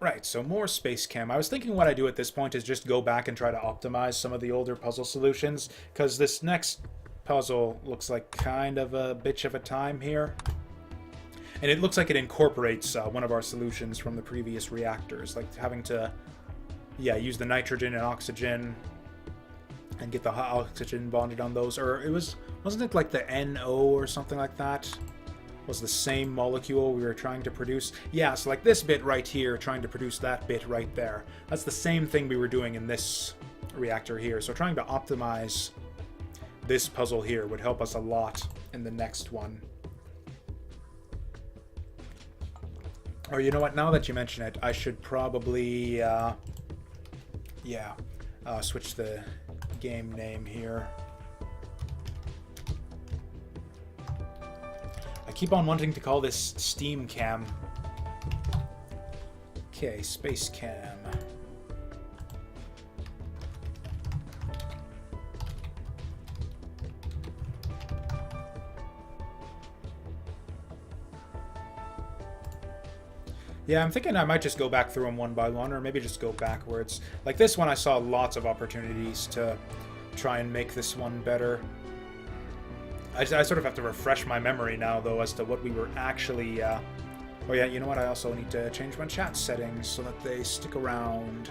Right, so more SpaceChem. I was thinking what I do at this point is just go back and try to optimize some of the older puzzle solutions, because this next puzzle looks like kind of a bitch of a time here. And it looks like it incorporates one of our solutions from the previous reactors, like having to, yeah, use the nitrogen and oxygen and get the hot oxygen bonded on those. Or wasn't it like the NO or something like that? Was the same molecule we were trying to produce? Yeah, so like this bit right here, trying to produce that bit right there. That's the same thing we were doing in this reactor here. So trying to optimize this puzzle here would help us a lot in the next one. Or you know what, now that you mention it, I should probably, switch the game name here. I keep on wanting to call this SteamChem. Okay, SpaceChem. Yeah, I'm thinking I might just go back through them one by one, or maybe just go backwards. Like this one, I saw lots of opportunities to try and make this one better. I sort of have to refresh my memory now, though, as to what we were actually... Oh yeah, you know what? I also need to change my chat settings so that they stick around.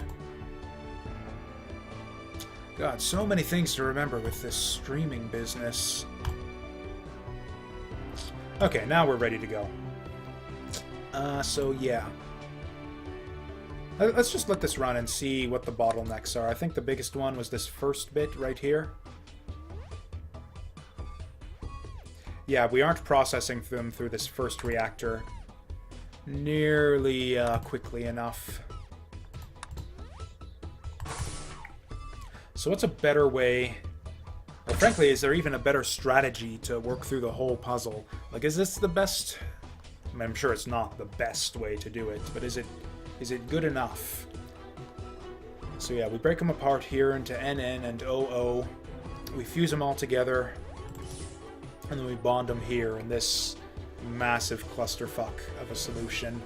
God, so many things to remember with this streaming business. Okay, now we're ready to go. So yeah. Let's just let this run and see what the bottlenecks are. I think the biggest one was this first bit right here. Yeah, we aren't processing them through this first reactor nearly quickly enough. So what's a better way... Or frankly, is there even a better strategy to work through the whole puzzle? Like, is this the best... I mean, I'm sure it's not the best way to do it, but is it good enough? So yeah, we break them apart here into NN and OO. We fuse them all together, and then we bond them here in this massive clusterfuck of a solution.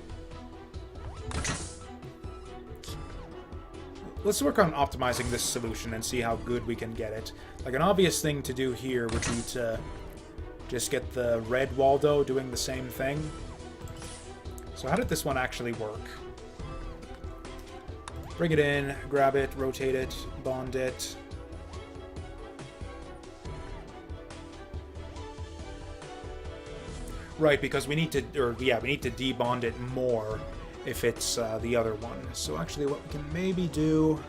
Let's work on optimizing this solution and see how good we can get it. Like, an obvious thing to do here would be to just get the red Waldo doing the same thing. So how did this one actually work? Bring it in, grab it, rotate it, bond it. Right, because we need to, we need to debond it more if it's the other one. So actually what we can maybe do...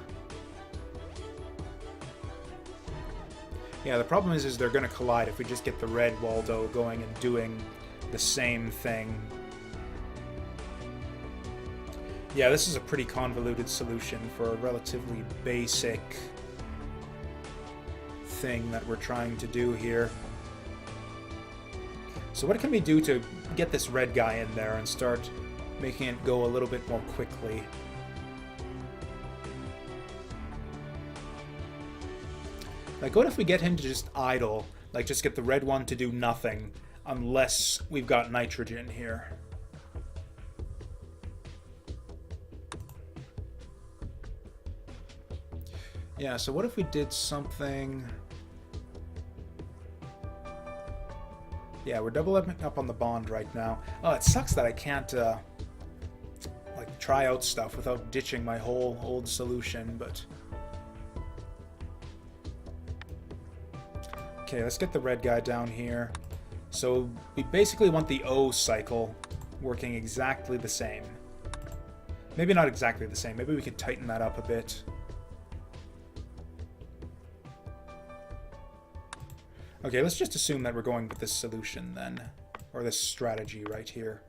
Yeah, the problem is they're going to collide if we just get the red Waldo going and doing the same thing. Yeah, this is a pretty convoluted solution for a relatively basic thing that we're trying to do here. So what can we do to get this red guy in there and start making it go a little bit more quickly? Like, what if we get him to just idle? Like, just get the red one to do nothing, unless we've got nitrogen here. Yeah, so what if we did something... Yeah, we're doubling up on the bond right now. Oh, it sucks that I can't, like, try out stuff without ditching my whole old solution, but... Okay, let's get the red guy down here. So, we basically want the O cycle working exactly the same. Maybe not exactly the same. Maybe we could tighten that up a bit. Okay, let's just assume that we're going with this solution then. Or this strategy right here.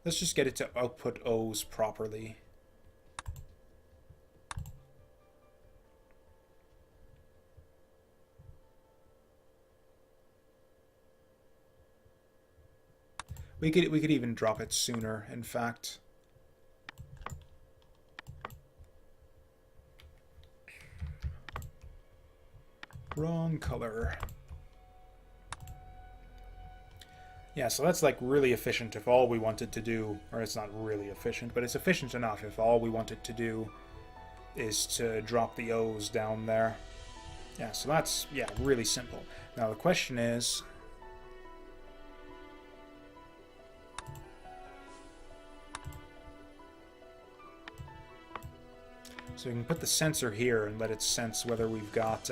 Let's just get it to output O's properly. We could even drop it sooner, in fact. Wrong color. Yeah, so that's like really efficient if all we wanted to do, or it's not really efficient, but it's efficient enough if all we wanted to do is to drop the O's down there. Yeah, so that's, yeah, really simple. Now the question is... So we can put the sensor here and let it sense whether we've got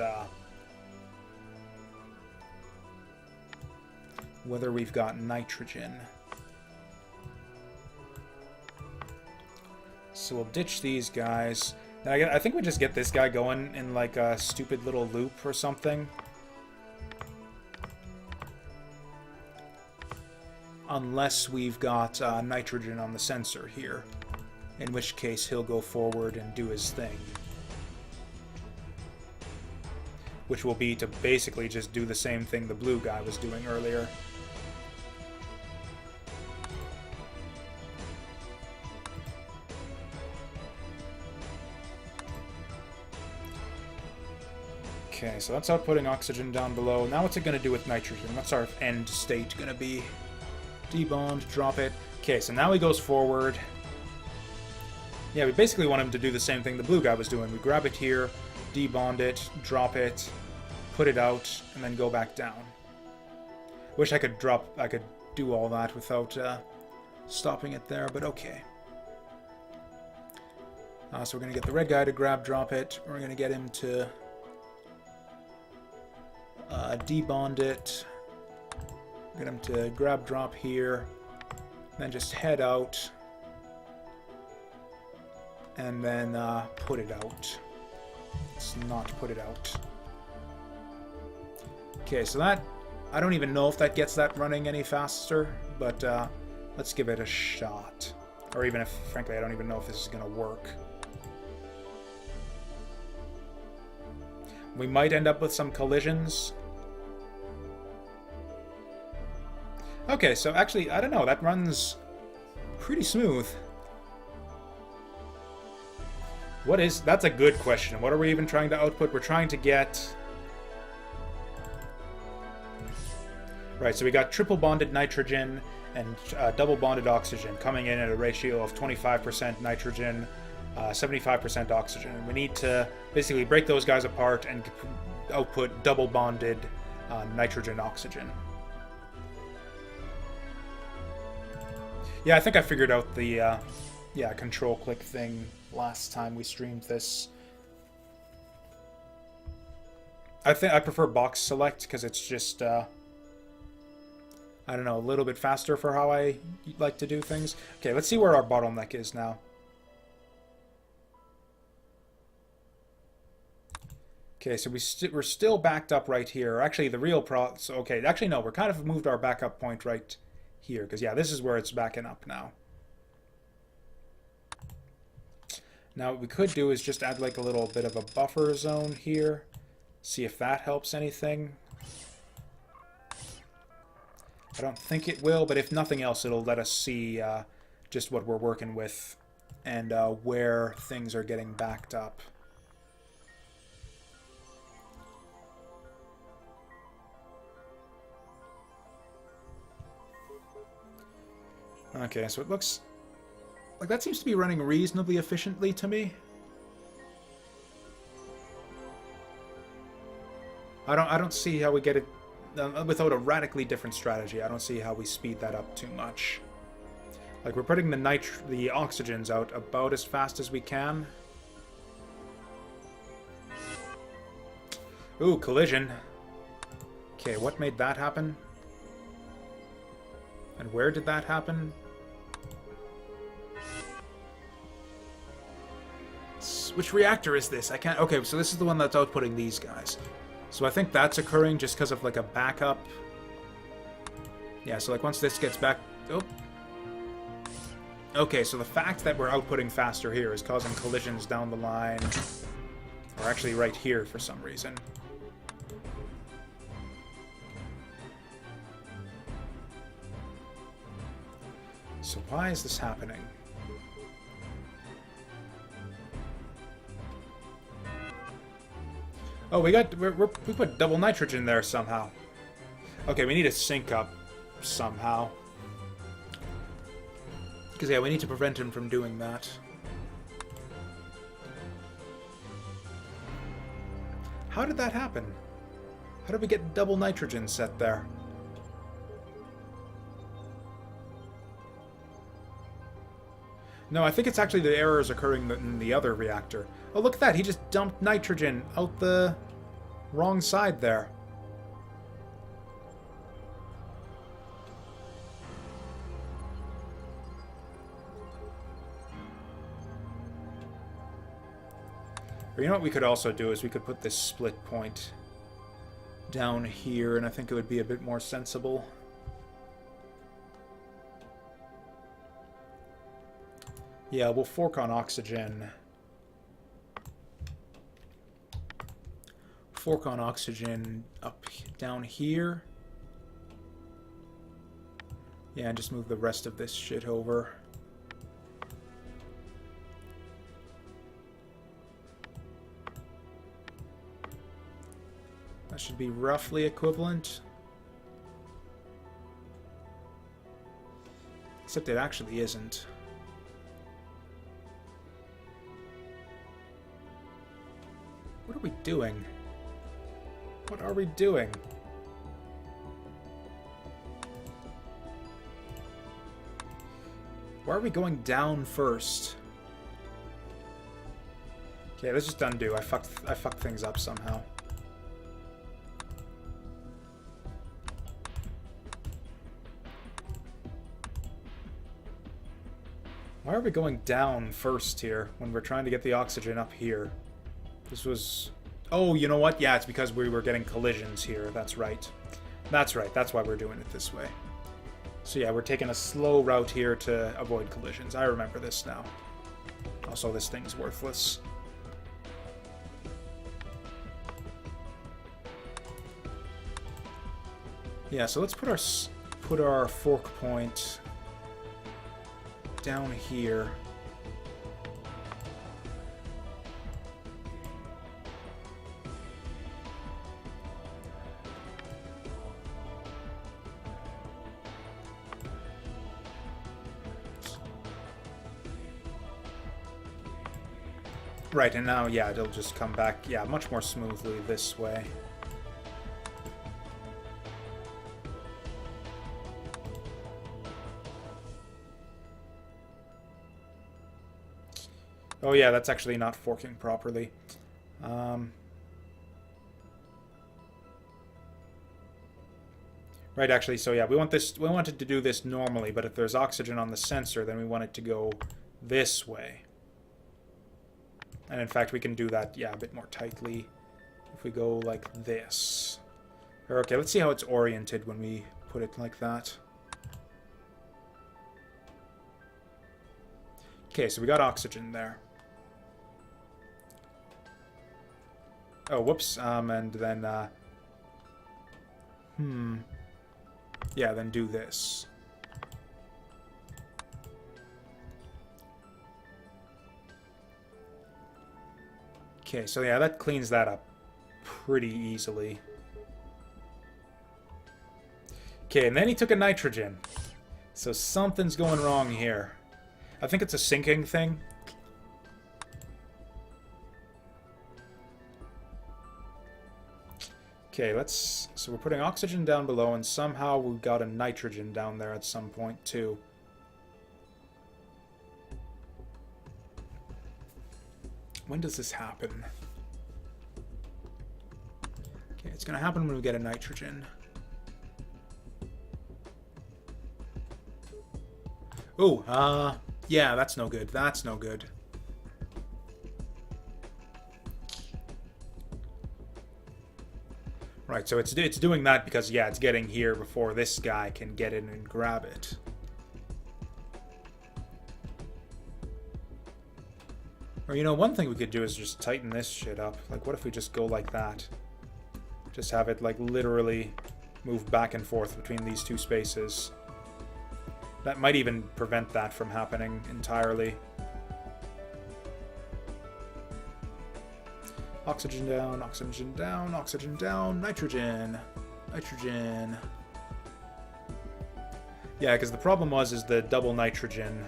nitrogen. So we'll ditch these guys. Now I think we just get this guy going in like a stupid little loop or something. Unless we've got nitrogen on the sensor here. In which case he'll go forward and do his thing. Which will be to basically just do the same thing the blue guy was doing earlier. Okay, so that's outputting oxygen down below. Now what's it going to do with nitrogen? What's our end state going to be? Debond, drop it. Okay, so now he goes forward. Yeah, we basically want him to do the same thing the blue guy was doing. We grab it here, debond it, drop it, put it out, and then go back down. Wish I could do all that without stopping it there, but okay. So we're going to get the red guy to grab, drop it. We're going to get him to debond it. Get him to grab, drop here, then just head out. And then put it out. Let's not put it out. Okay, so that... I don't even know if that gets that running any faster, but let's give it a shot. Or even if, frankly, I don't even know if this is going to work. We might end up with some collisions. Okay, so actually, I don't know, that runs pretty smooth. That's a good question. What are we even trying to output? We're trying to get... Right, so we got triple bonded nitrogen and double bonded oxygen coming in at a ratio of 25% nitrogen, 75% oxygen. And we need to basically break those guys apart and output double bonded nitrogen oxygen. Yeah, I think I figured out the control click thing last time we streamed this. I think I prefer box select because it's just I don't know, a little bit faster for how I like to do things. Okay, let's see where our bottleneck is now. Okay, so we're still backed up right here. Actually, the real okay, actually no, we're kind of moved our backup point right here because yeah, this is where it's backing up now. Now what we could do is just add like a little bit of a buffer zone here. See if that helps anything. I don't think it will, but if nothing else, it'll let us see just what we're working with and where things are getting backed up. Okay, so it looks like that seems to be running reasonably efficiently to me. I don't see how we get it without a radically different strategy. I don't see how we speed that up too much. Like we're putting the oxygens out about as fast as we can. Ooh, collision. Okay, what made that happen? And where did that happen? Which reactor is this? I can't... Okay, so this is the one that's outputting these guys. So I think that's occurring just because of like a backup. Yeah, so like once this gets back... Oh. Okay, so the fact that we're outputting faster here is causing collisions down the line. Or actually right here for some reason. So why is this happening? Oh, we put double nitrogen there somehow. Okay, we need to sync up somehow. Because, yeah, we need to prevent him from doing that. How did that happen? How did we get double nitrogen set there? No, I think it's actually the errors occurring in the other reactor. Oh, look at that! He just dumped nitrogen out the wrong side there. Or you know what we could also do is we could put this split point down here, and I think it would be a bit more sensible. Yeah, we'll fork on oxygen. Fork on oxygen up down here. Yeah, and just move the rest of this shit over. That should be roughly equivalent. Except it actually isn't. What are we doing? What are we doing? Why are we going down first? Okay, let's just undo. I fucked things up somehow. Why are we going down first here when we're trying to get the oxygen up here? This was... Oh, you know what? Yeah, it's because we were getting collisions here. That's right. That's right. That's why we're doing it this way. So yeah, we're taking a slow route here to avoid collisions. I remember this now. Also, this thing's worthless. Yeah, so let's put our fork point down here. Right, and now, yeah, it'll just come back, yeah, much more smoothly this way. Oh yeah, that's actually not forking properly. Right, actually, so yeah, we wanted to do this normally, but if there's oxygen on the sensor, then we want it to go this way. And in fact, we can do that, yeah, a bit more tightly if we go like this. Okay, let's see how it's oriented when we put it like that. Okay, so we got oxygen there. Oh, whoops, and then, yeah, then do this. Okay, so yeah, that cleans that up pretty easily. Okay, and then he took a nitrogen. So something's going wrong here. I think it's a sinking thing. Okay, so we're putting oxygen down below, and somehow we've got a nitrogen down there at some point, too. When does this happen? Okay, it's going to happen when we get a nitrogen. Oh, yeah, that's no good. That's no good. Right, so it's doing that because, yeah, it's getting here before this guy can get in and grab it. Or, you know, one thing we could do is just tighten this shit up. Like, what if we just go like that? Just have it, like, literally move back and forth between these two spaces. That might even prevent that from happening entirely. Oxygen down, oxygen down, oxygen down, nitrogen. Nitrogen. Yeah, because the problem is the double nitrogen.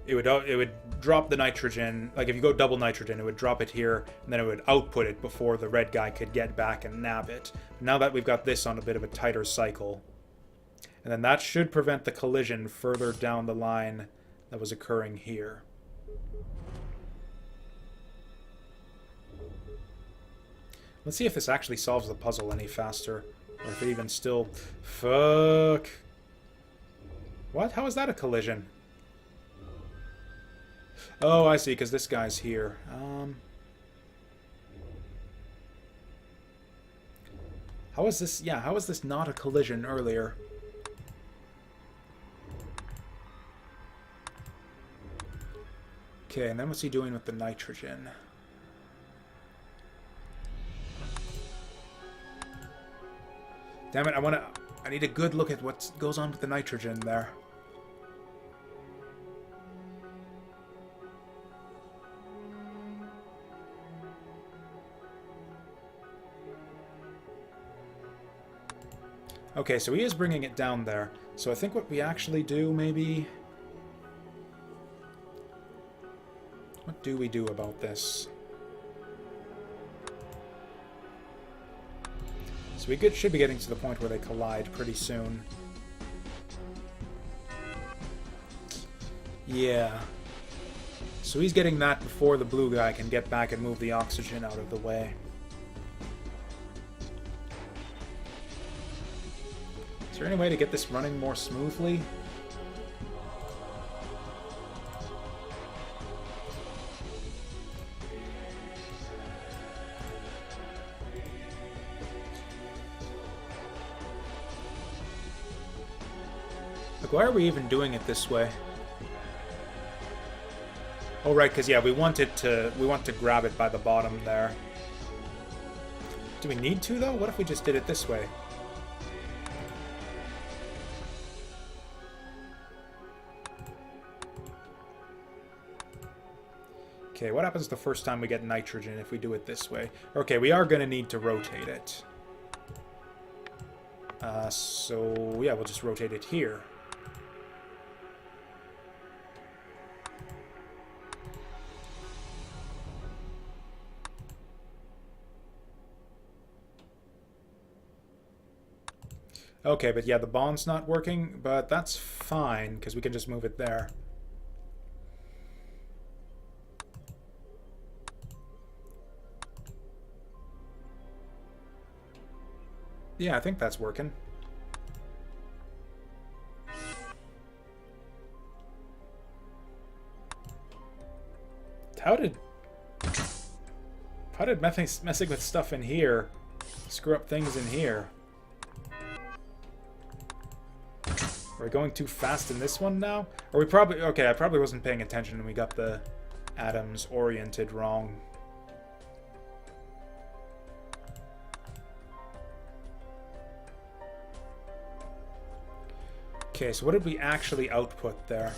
It would drop the nitrogen. Like if you go double nitrogen, it would drop it here, and then it would output it before the red guy could get back and nab it. Now that we've got this on a bit of a tighter cycle, and then that should prevent the collision further down the line that was occurring here. Let's see if this actually solves the puzzle any faster. Or if it even still... Fuck. What? How is that a collision? Oh, I see, because this guy's here. How is this... Yeah, how is this not a collision earlier? Okay, and then what's he doing with the nitrogen? Damn it, I need a good look at what goes on with the nitrogen there. Okay, so he is bringing it down there. So I think what we actually do, maybe... What do we do about this? So we should be getting to the point where they collide pretty soon. Yeah. So he's getting that before the blue guy can get back and move the oxygen out of the way. Is there any way to get this running more smoothly? Why are we even doing it this way? Oh, right, because, yeah, we want to grab it by the bottom there. Do we need to, though? What if we just did it this way? Okay, what happens the first time we get nitrogen if we do it this way? Okay, we are going to need to rotate it. So, yeah, we'll just rotate it here. Okay, but yeah, the bond's not working, but that's fine, because we can just move it there. Yeah, I think that's working. How did messing with stuff in here screw up things in here? Are we going too fast in this one now? Or we probably... Okay, I probably wasn't paying attention and we got the atoms oriented wrong. Okay, so what did we actually output there?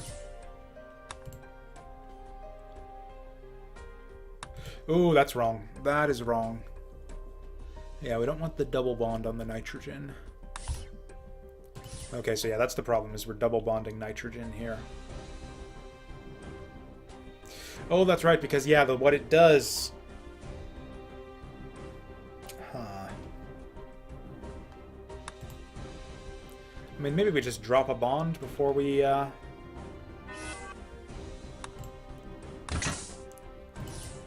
Ooh, that's wrong. That is wrong. Yeah, we don't want the double bond on the nitrogen. Okay, so yeah, that's the problem, is we're double bonding nitrogen here. Oh, that's right, because, yeah, what it does... Huh. I mean, maybe we just drop a bond before we,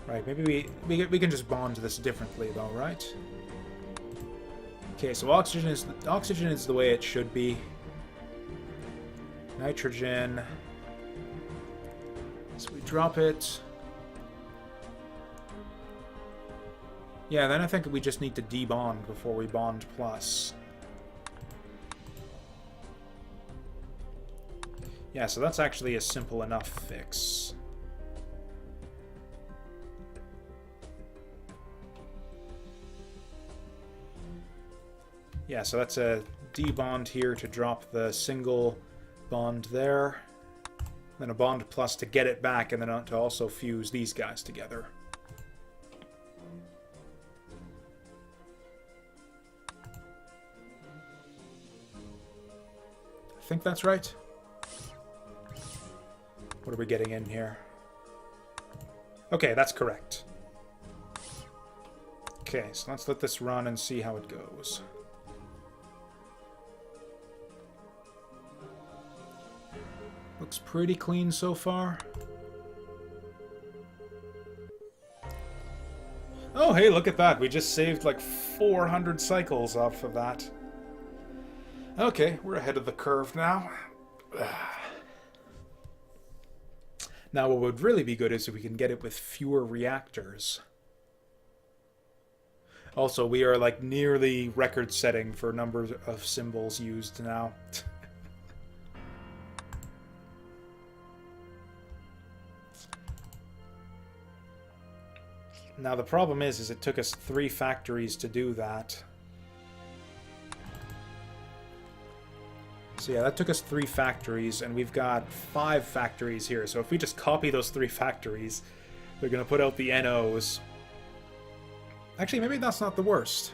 Right, maybe we can just bond this differently, though, right? Okay, so oxygen is the way it should be. Nitrogen. So we drop it. Yeah, then I think we just need to debond before we bond plus. Yeah, so that's actually a simple enough fix. Yeah, so that's a debond here to drop the single bond there. Then a bond plus to get it back, and then to also fuse these guys together. think that's right. What are we getting in here? Okay, that's correct. Okay, so let's let this run and see how it goes. Looks pretty clean so far. Oh, hey, look at that. We just saved like 400 cycles off of that. Okay, we're ahead of the curve now. Now, what would really be good is if we can get it with fewer reactors. Also, we are like nearly record-setting for numbers of symbols used now. Now, the problem is it took us 3 factories to do that. So yeah, that took us 3 factories, and we've got 5 factories here. So if we just copy those 3 factories, they're going to put out the NOs. Actually, maybe that's not the worst.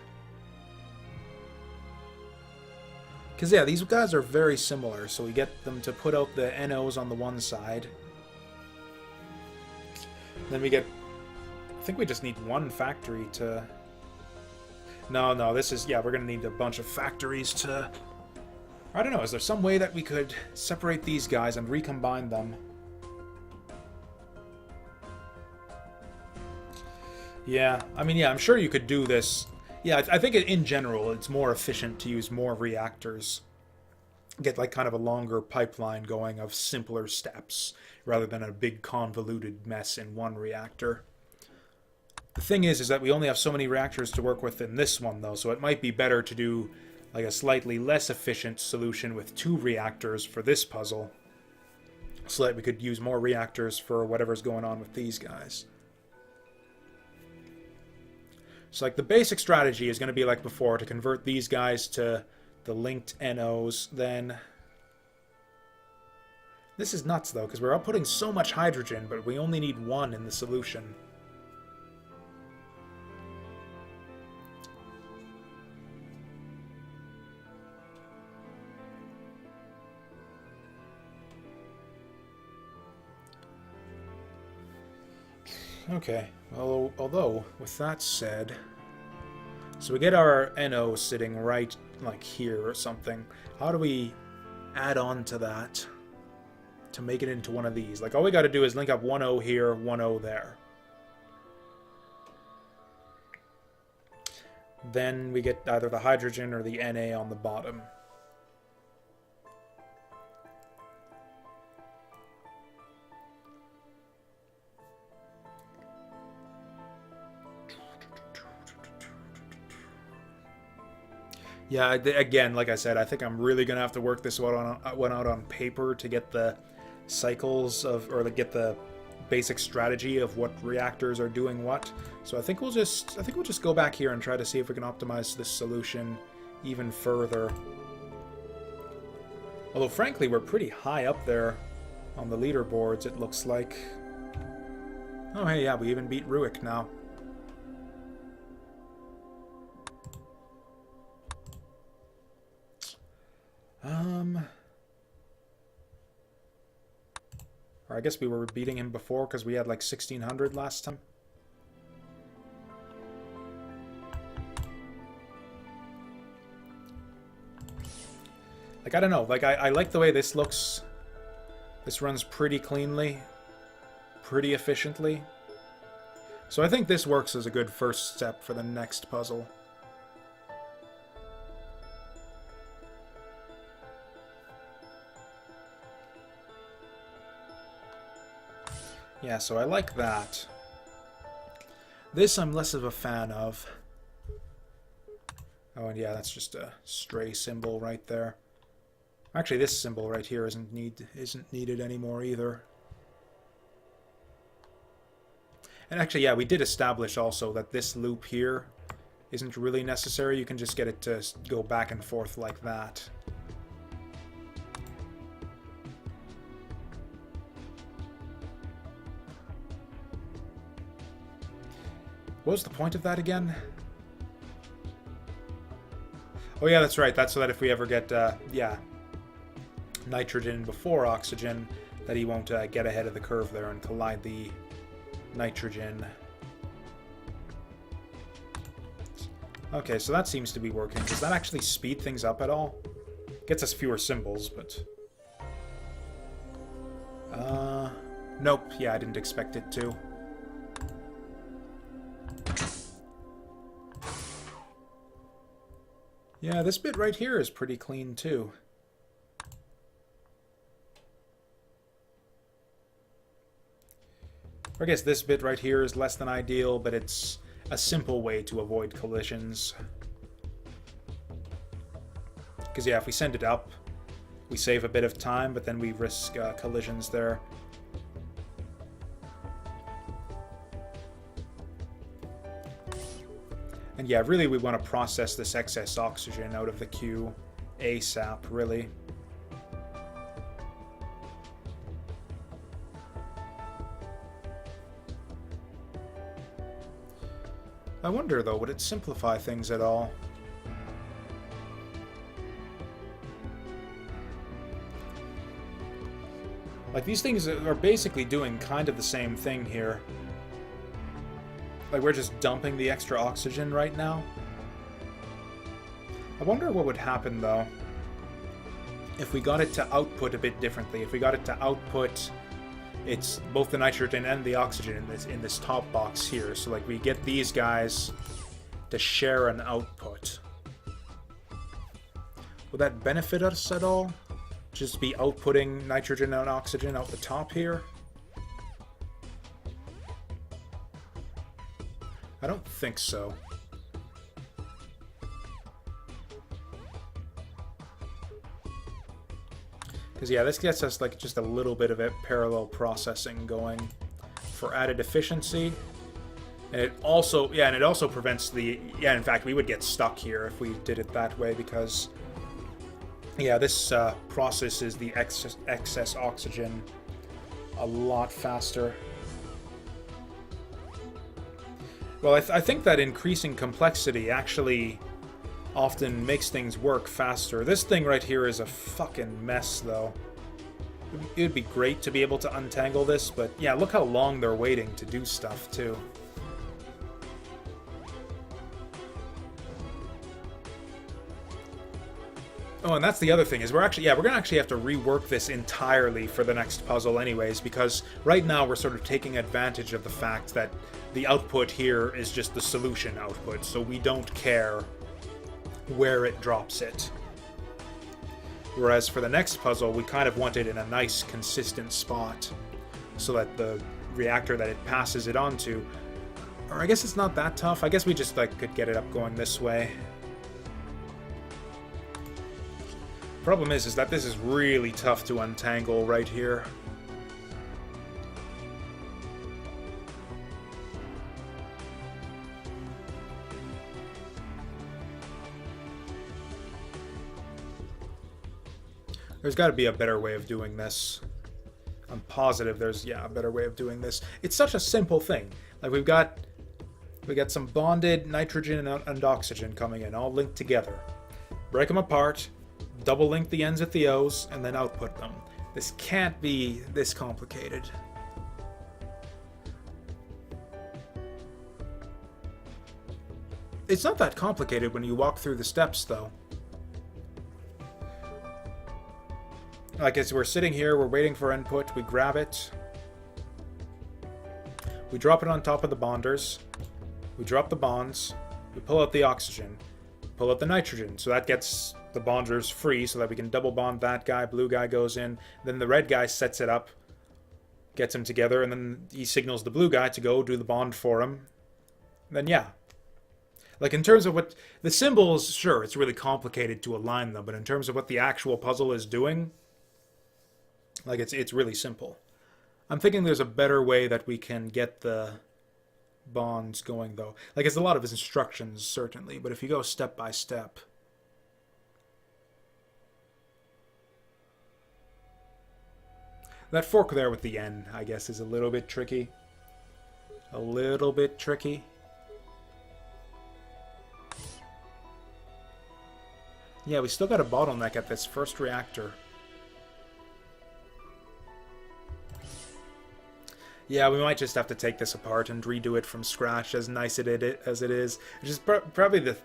Because yeah, these guys are very similar, so we get them to put out the NOs on the one side. Then we get... I think we just need 1 factory to... No, this is... Yeah, we're going to need a bunch of factories to... I don't know, is there some way that we could separate these guys and recombine them? Yeah, I mean, yeah, I'm sure you could do this. Yeah, I think in general, it's more efficient to use more reactors. Get like kind of a longer pipeline going of simpler steps, rather than a big convoluted mess in one reactor. The thing is that we only have so many reactors to work with in this one, though, so it might be better to do like a slightly less efficient solution with 2 reactors for this puzzle, so that we could use more reactors for whatever's going on with these guys. So like the basic strategy is going to be like before, to convert these guys to the linked NOs, then... This is nuts though, because we're outputting so much hydrogen, but we only need 1 in the solution. Okay, well, although, with that said... So we get our NO sitting right, like, here or something. How do we add on to that to make it into one of these? Like, all we gotta do is link up 1 O here, 1 O there. Then we get either the hydrogen or the Na on the bottom. Yeah, again, like I said, I think I'm really going to have to work this one out on paper to get the cycles of, or to get the basic strategy of what reactors are doing what. So I think we'll just go back here and try to see if we can optimize this solution even further. Although, frankly, we're pretty high up there on the leaderboards, it looks like. Oh, hey, yeah, we even beat Ruik now. Or I guess we were beating him before because we had like 1600 last time. Like, I don't know. Like, I like the way this looks. This runs pretty cleanly. Pretty efficiently. So I think this works as a good first step for the next puzzle. Yeah, so I like that. This I'm less of a fan of. Oh, and yeah, that's just a stray symbol right there. Actually, this symbol right here isn't needed anymore either. And actually, yeah, we did establish also that this loop here isn't really necessary. You can just get it to go back and forth like that. What was the point of that again? Oh yeah, that's right. That's so that if we ever get, yeah. nitrogen before oxygen, that he won't get ahead of the curve there and collide the nitrogen. Okay, so that seems to be working. Does that actually speed things up at all? Gets us fewer symbols, but... Nope. Yeah, I didn't expect it to. Yeah, this bit right here is pretty clean, too. I guess this bit right here is less than ideal, but it's a simple way to avoid collisions. Because, yeah, if we send it up, we save a bit of time, but then we risk collisions there. And yeah, really we want to process this excess oxygen out of the queue ASAP, really. I wonder, though, would it simplify things at all? Like, these things are basically doing kind of the same thing here. Like, we're just dumping the extra oxygen right now. I wonder what would happen, though, if we got it to output a bit differently. If we got it to output... It's both the nitrogen and the oxygen in this top box here. So, like, we get these guys to share an output. Will that benefit us at all? Just be outputting nitrogen and oxygen out the top here? I don't think so. Because, yeah, this gets us, like, just a little bit of it parallel processing going for added efficiency. And it also, yeah, and it also prevents the, yeah, in fact, we would get stuck here if we did it that way because, yeah, this processes the excess oxygen a lot faster. Well, I think that increasing complexity actually often makes things work faster. This thing right here is a fucking mess, though. It would be great to be able to untangle this, but yeah, look how long they're waiting to do stuff, too. Oh, and that's the other thing, is we're gonna actually have to rework this entirely for the next puzzle anyways, because right now we're sort of taking advantage of the fact that the output here is just the solution output, so we don't care where it drops it. Whereas for the next puzzle, we kind of want it in a nice, consistent spot, so that the reactor that it passes it onto, or I guess it's not that tough, I guess we just, like, could get it up going this way. Problem is that this is really tough to untangle right here. There's got to be a better way of doing this. I'm positive there's, yeah, a better way of doing this. It's such a simple thing. Like, we got some bonded nitrogen and oxygen coming in, all linked together. Break them apart, double link the ends at the O's, and then output them. This can't be this complicated. It's not that complicated when you walk through the steps, though. Like, as we're sitting here, we're waiting for input, we grab it. We drop it on top of the bonders. We drop the bonds. We pull out the oxygen. Pull out the nitrogen. So that gets the bonders free so that we can double bond that guy. Blue guy goes in. Then the red guy sets it up. Gets them together. And then he signals the blue guy to go do the bond for him. And then, yeah. Like, in terms of what... The symbols, sure, it's really complicated to align them. But in terms of what the actual puzzle is doing... Like, it's really simple. I'm thinking there's a better way that we can get the bonds going, though. Like, it's a lot of instructions, certainly, but if you go step by step... That fork there with the N, I guess, is a little bit tricky. A little bit tricky. Yeah, we still got a bottleneck at this first reactor. Yeah, we might just have to take this apart and redo it from scratch, as nice as it is. Which is probably the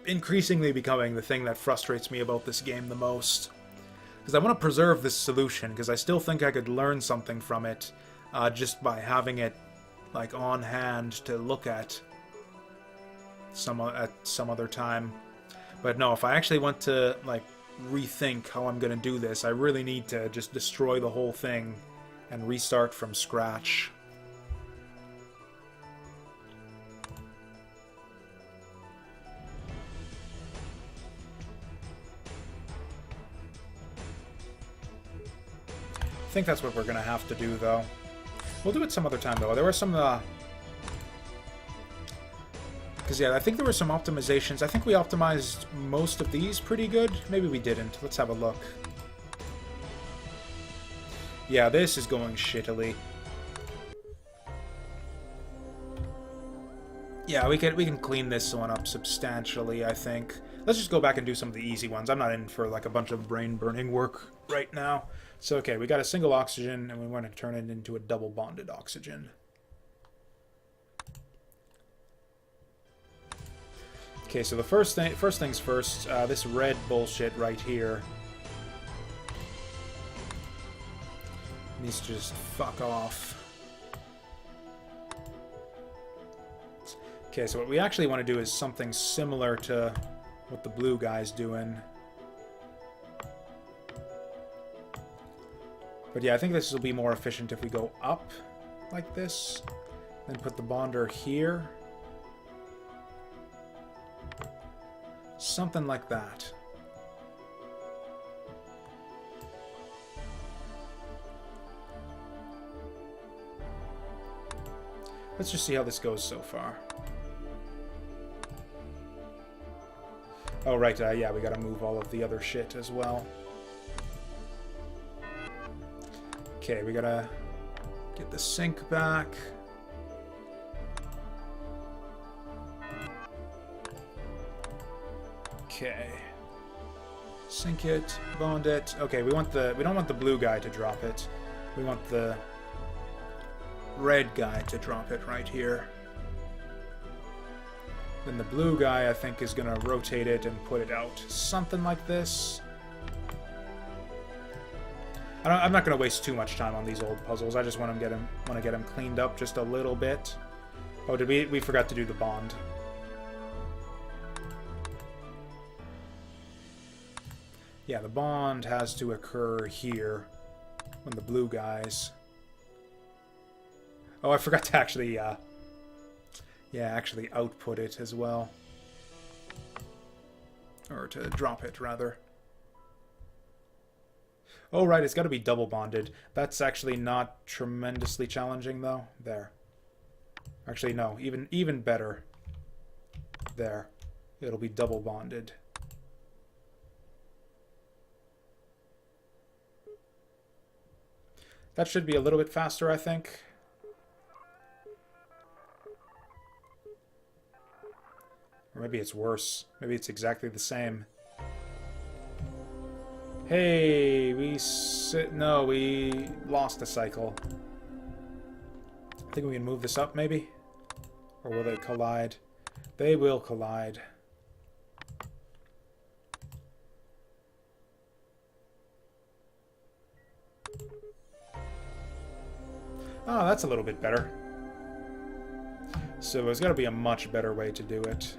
increasingly becoming the thing that frustrates me about this game the most. Because I want to preserve this solution, because I still think I could learn something from it just by having it like on hand to look at some other time. But no, if I actually want to like rethink how I'm going to do this, I really need to just destroy the whole thing and restart from scratch. I think that's what we're going to have to do, though. We'll do it some other time, though. There were some... Because, yeah, I think there were some optimizations. I think we optimized most of these pretty good. Maybe we didn't. Let's have a look. Yeah, this is going shittily. Yeah, we can clean this one up substantially, I think. Let's just go back and do some of the easy ones. I'm not in for, like, a bunch of brain-burning work right now. So, okay, we got a single oxygen, and we want to turn it into a double-bonded oxygen. Okay, so the first things first, this red bullshit right here needs to just fuck off. Okay, so what we actually want to do is something similar to what the blue guy's doing. But yeah, I think this will be more efficient if we go up like this, then put the bonder here. Something like that. Let's just see how this goes so far. Oh, right, yeah, we gotta move all of the other shit as well. Okay, we gotta get the sink back. Okay. Sink it, bond it. Okay, we don't want the blue guy to drop it. We want the red guy to drop it right here. Then the blue guy, I think, is gonna rotate it and put it out. Something like this. I'm not gonna waste too much time on these old puzzles. I just want to get them cleaned up just a little bit. Oh, did we forgot to do the bond. Yeah, the bond has to occur here when the blue guys. Oh, I forgot to actually, actually output it as well. Or to drop it, rather. Oh, right, it's got to be double bonded. That's actually not tremendously challenging, though. There. Actually, no, even better. There. It'll be double bonded. That should be a little bit faster, I think. Or maybe it's worse. Maybe it's exactly the same. Hey, no, we lost a cycle. I think we can move this up, maybe? Or will they collide? They will collide. Oh, that's a little bit better. So there's got to be a much better way to do it.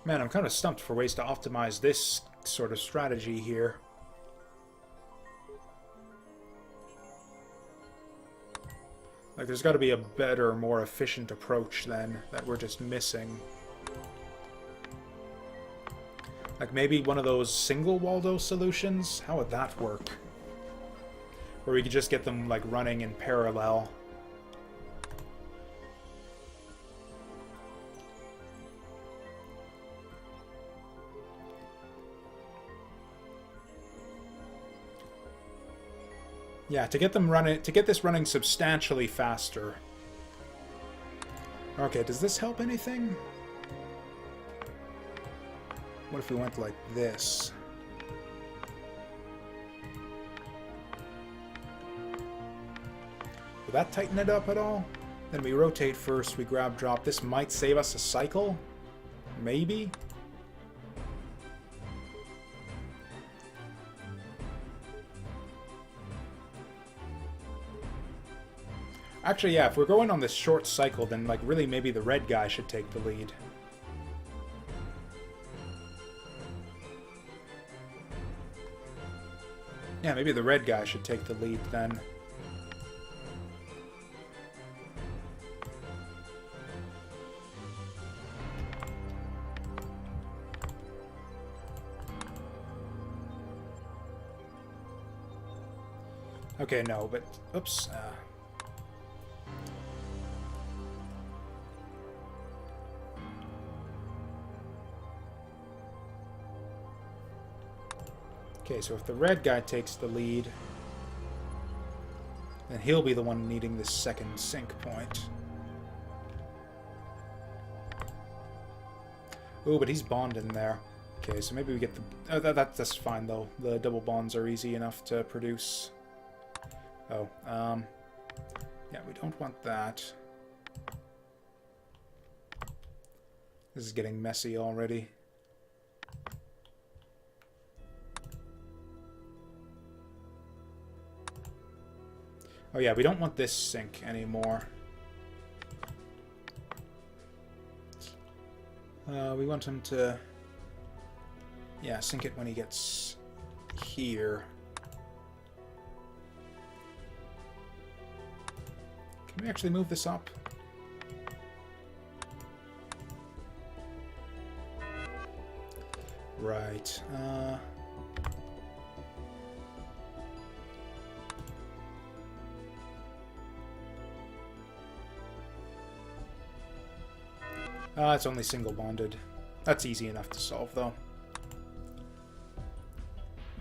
Man, I'm kind of stumped for ways to optimize this sort of strategy here. Like, there's got to be a better, more efficient approach then that we're just missing. Like, maybe one of those single Waldo solutions? How would that work? Where we could just get them, like, running in parallel. Yeah, to get this running substantially faster, Okay, does this help anything? What if we went like this? Would that tighten it up at all? Then we rotate first, we grab drop. This might save us a cycle? Maybe? Actually, yeah, if we're going on this short cycle, then, like, really maybe the red guy should take the lead. Yeah, maybe the red guy should take the lead then. Okay, no, but... Oops. Okay, so if the red guy takes the lead, then he'll be the one needing this second sync point. Ooh, but he's bonding there. Okay, so maybe we get the... Oh, that's fine, though. The double bonds are easy enough to produce. Oh, yeah, we don't want that. This is getting messy already. Oh yeah, we don't want this sync anymore. We want him to... Yeah, sync it when he gets here. Can we actually move this up? Right. It's only single bonded. That's easy enough to solve, though.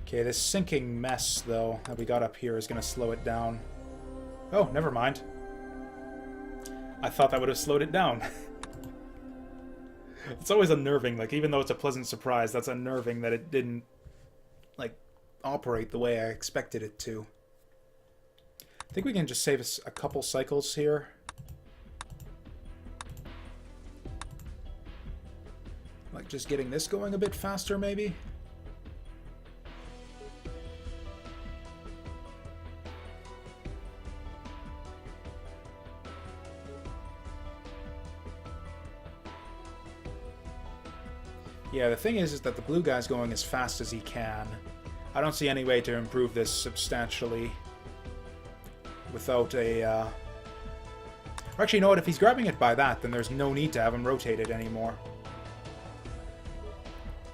Okay, this sinking mess, though, that we got up here is going to slow it down. Oh, never mind. I thought that would have slowed it down. It's always unnerving, like, even though it's a pleasant surprise, that's unnerving that it didn't, like, operate the way I expected it to. I think we can just save us a couple cycles here. Like, just getting this going a bit faster, maybe? Yeah, the thing is that the blue guy's going as fast as he can. I don't see any way to improve this substantially without a... Actually, you know what? If he's grabbing it by that, then there's no need to have him rotated anymore.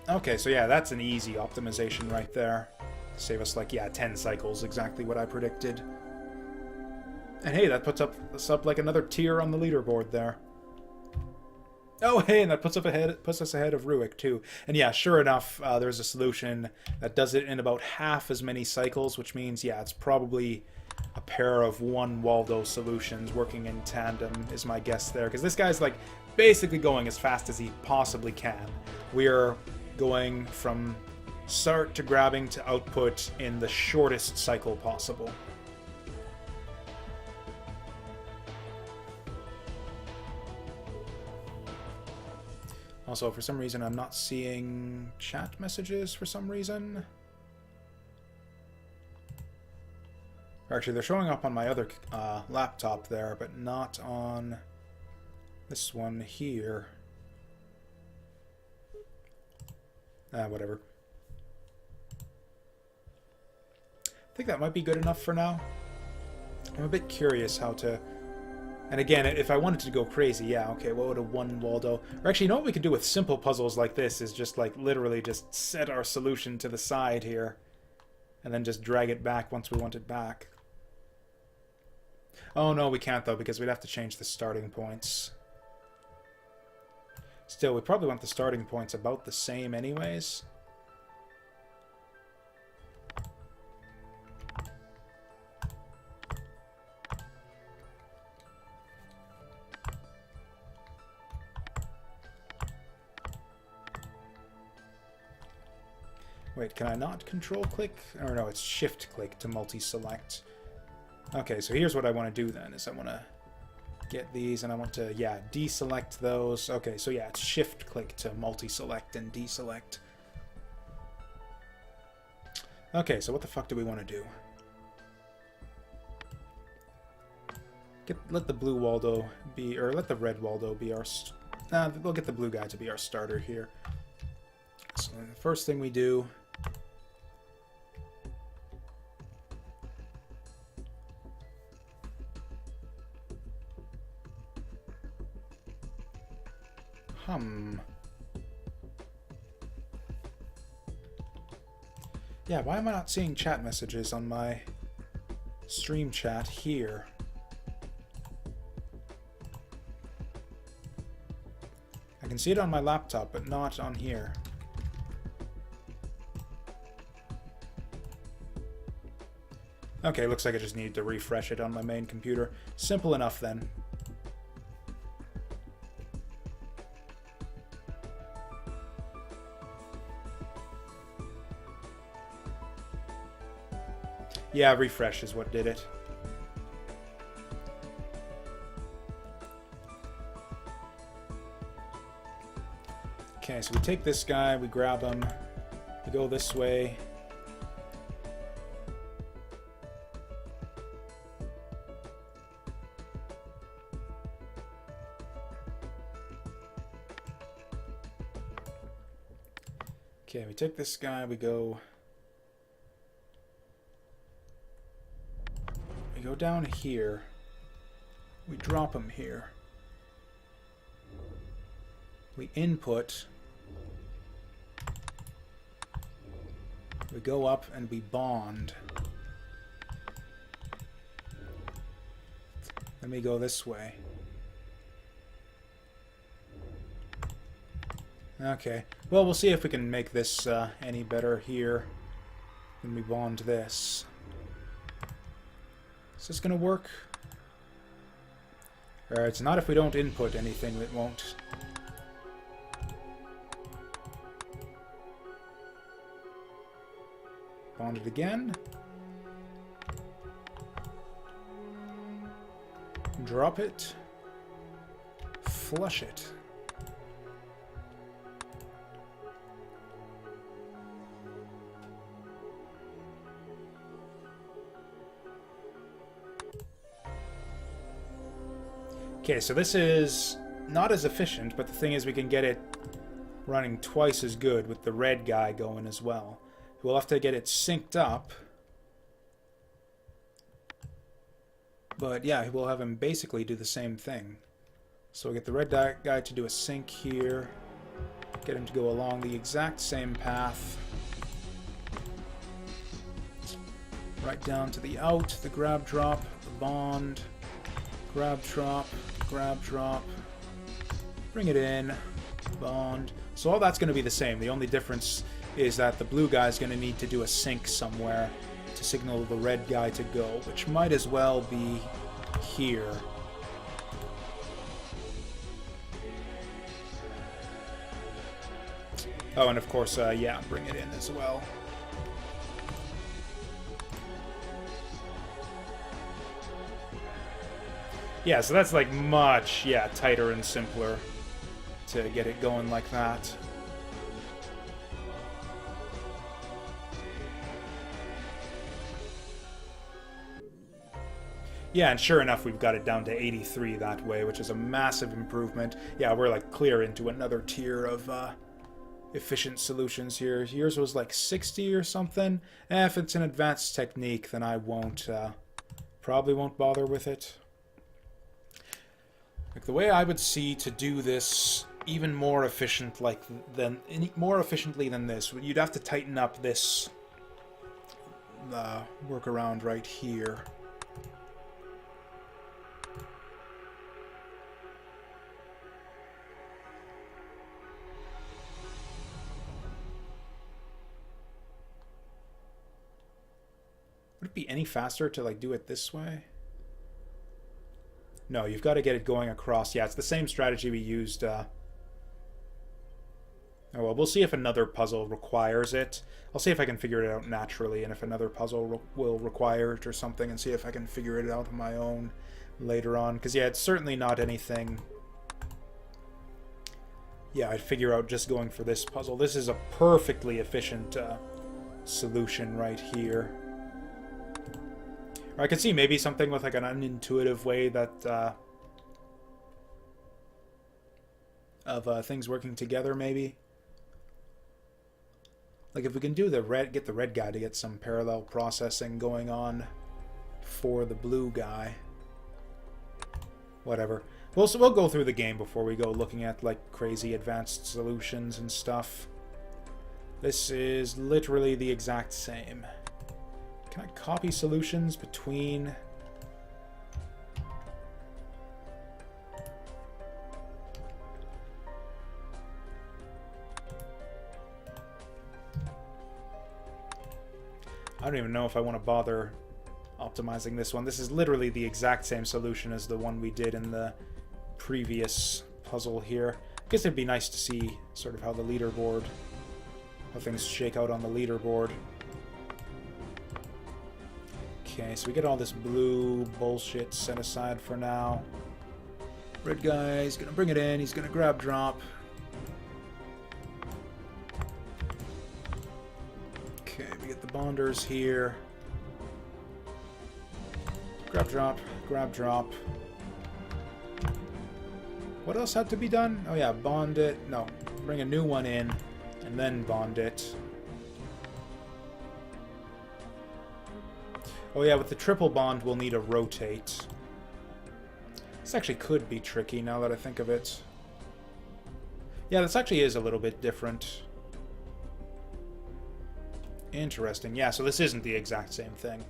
Okay, so yeah, that's an easy optimization right there. Save us, like, yeah, 10 cycles, exactly what I predicted. And hey, that puts us up like another tier on the leaderboard there. Oh, hey, and that puts us ahead of Ruik, too. And yeah, sure enough, there's a solution that does it in about half as many cycles, which means, yeah, it's probably a pair of one Waldo solutions working in tandem, is my guess there. Because this guy's, like, basically going as fast as he possibly can. We're going from start to grabbing to output in the shortest cycle possible. Also, for some reason, I'm not seeing chat messages for some reason. Actually, they're showing up on my other laptop there, but not on this one here. Whatever. I think that might be good enough for now. I'm a bit curious how to... And again, if I wanted to go crazy, yeah, okay, what would a one Waldo... Or actually, you know what we could do with simple puzzles like this is just, like, literally just set our solution to the side here. And then just drag it back once we want it back. Oh, no, we can't, though, because we'd have to change the starting points. Still, we probably want the starting points about the same anyways. Wait, can I not control click? Or no, it's shift click to multi-select. Okay, so here's what I want to do then, is I want to get these and I want to, yeah, deselect those. Okay, so yeah, it's shift click to multi-select and deselect. Okay, so what the fuck do we want to do? Let the blue Waldo be, or let the red Waldo be our... we'll get the blue guy to be our starter here. So the first thing we do... Yeah, why am I not seeing chat messages on my stream chat here? I can see it on my laptop, but not on here. Okay, looks like I just need to refresh it on my main computer. Simple enough then. Yeah, refresh is what did it. Okay, so we take this guy, we grab him, we go this way. Okay, we take this guy, we go down here, we drop him here, we input, we go up and we bond, then we go this way. Okay, well, we'll see if we can make this any better here when we bond this. Is this gonna work? It's not if we don't input anything, it won't. Bond it again. Drop it. Flush it. Okay, so this is not as efficient, but the thing is we can get it running twice as good with the red guy going as well. We'll have to get it synced up. But yeah, we'll have him basically do the same thing. So we'll get the red guy to do a sync here. Get him to go along the exact same path. Right down to the out, the grab drop, the bond, grab drop, bring it in, bond. So all that's going to be the same. The only difference is that the blue guy is going to need to do a sync somewhere to signal the red guy to go, which might as well be here. Oh, and of course, yeah, bring it in as well. Yeah, so that's like much, yeah, tighter and simpler to get it going like that. Yeah, and sure enough, we've got it down to 83 that way, which is a massive improvement. Yeah, we're like clear into another tier of efficient solutions here. Yours was like 60 or something. If it's an advanced technique, then I won't, probably won't bother with it. Like the way I would see to do this even more efficient, more efficiently than this, you'd have to tighten up this workaround right here. Would it be any faster to like do it this way? No, you've got to get it going across. Yeah, it's the same strategy we used Oh well, we'll see if another puzzle requires it. I'll see if I can figure it out naturally, and if another puzzle will require it or something, and see if I can figure it out on my own later on. Because, yeah, it's certainly not anything... Yeah, I'd figure out just going for this puzzle. This is a perfectly efficient solution right here. Or I could see maybe something with like an unintuitive way that... of things working together, maybe. Like if we can do get the red guy to get some parallel processing going on for the blue guy. Whatever. We'll go through the game before we go looking at like crazy advanced solutions and stuff. This is literally the exact same. Can I copy solutions between... I don't even know if I want to bother optimizing this one. This is literally the exact same solution as the one we did in the previous puzzle here. I guess it'd be nice to see sort of how the leaderboard, how things shake out on the leaderboard. Okay, so we get all this blue bullshit set aside for now. Red guy's gonna bring it in, he's gonna grab drop. Okay, we get the bonders here. Grab drop, grab drop. What else had to be done? Oh yeah, bond it. No, bring a new one in, and then bond it. Oh yeah, with the triple bond, we'll need a rotate. This actually could be tricky now that I think of it. Yeah, this actually is a little bit different. Interesting. Yeah, so this isn't the exact same thing.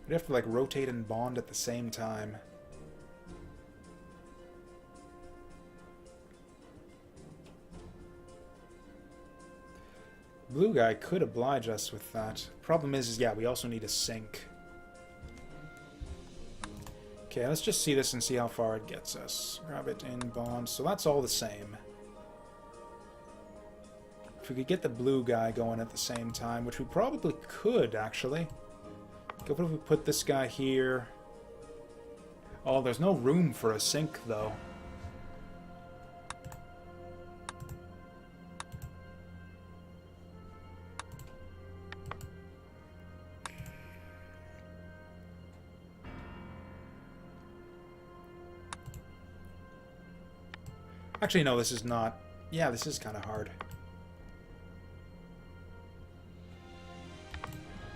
We'd have to, like, rotate and bond at the same time. Blue guy could oblige us with that. Problem is, yeah, we also need a sync. Okay, let's just see this and see how far it gets us. Grab it in bond. So that's all the same. If we could get the blue guy going at the same time, which we probably could, actually. What if we put this guy here? Oh, there's no room for a sync, though. Actually, no, this is not... Yeah, this is kind of hard.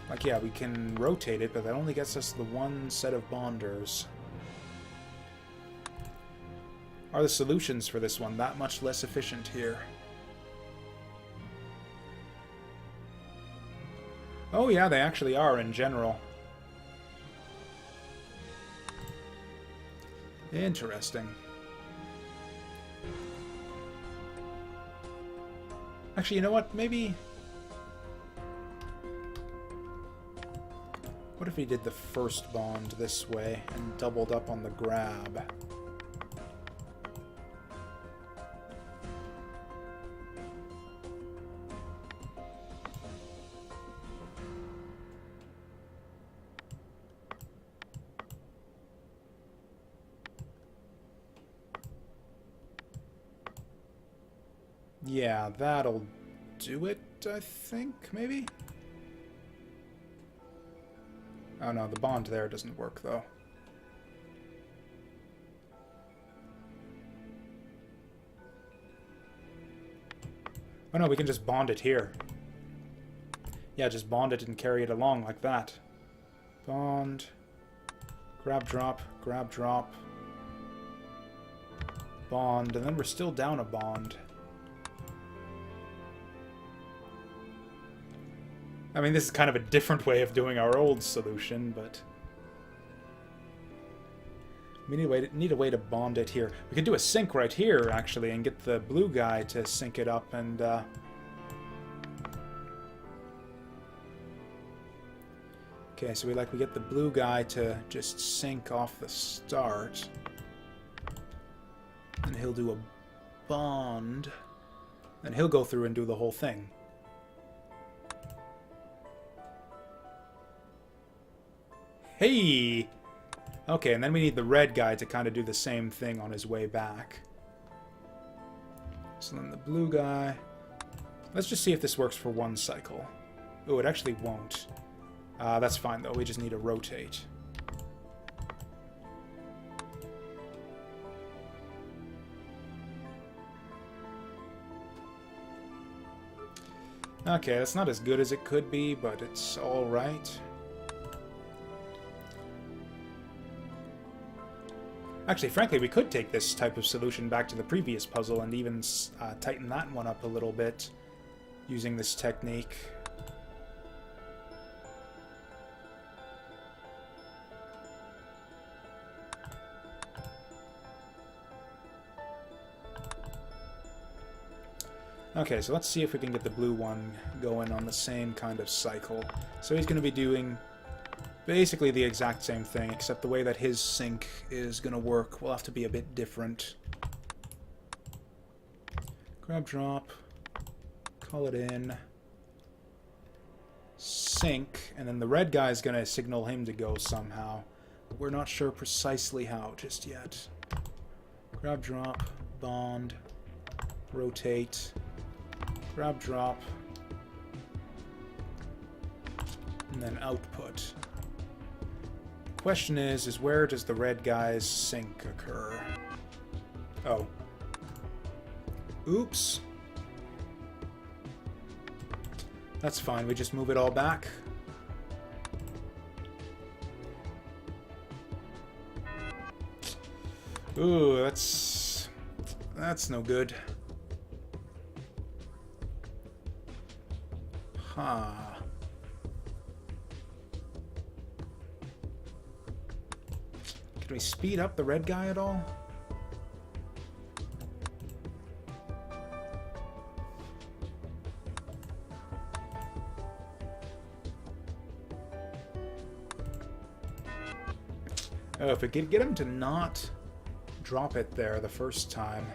Like, yeah, we can rotate it, but that only gets us the one set of bonders. Are the solutions for this one that much less efficient here? Oh yeah, they actually are in general. Interesting. Actually, you know what? Maybe... What if we did the first bond this way and doubled up on the grab? Yeah, that'll do it, I think, maybe? Oh no, the bond there doesn't work, though. Oh no, we can just bond it here. Yeah, just bond it and carry it along like that. Bond. Grab, drop, grab, drop. Bond, and then we're still down a bond. I mean, this is kind of a different way of doing our old solution, but... We need a way to bond it here. We could do a sync right here, actually, and get the blue guy to sync it up, and, Okay, so we get the blue guy to just sync off the start. and he'll do a bond, then he'll go through and do the whole thing. Hey! Okay, and then we need the red guy to kind of do the same thing on his way back. So then the blue guy... Let's just see if this works for one cycle. Oh, it actually won't. That's fine, though. We just need to rotate. Okay, that's not as good as it could be, but it's alright. Actually, frankly, we could take this type of solution back to the previous puzzle and even tighten that one up a little bit using this technique. Okay, so let's see if we can get the blue one going on the same kind of cycle. So he's going to be doing basically the exact same thing, except the way that his sync is going to work will have to be a bit different. Grab, drop, call it in, sync, and then the red guy is going to signal him to go somehow. But we're not sure precisely how just yet. Grab, drop, bond, rotate, grab, drop, and then output. Question is where does the red guy's sync occur? Oh. Oops. That's fine, we just move it all back. Ooh, that's no good. Huh. Can we speed up the red guy at all? Oh, if we could get him to not drop it there the first time.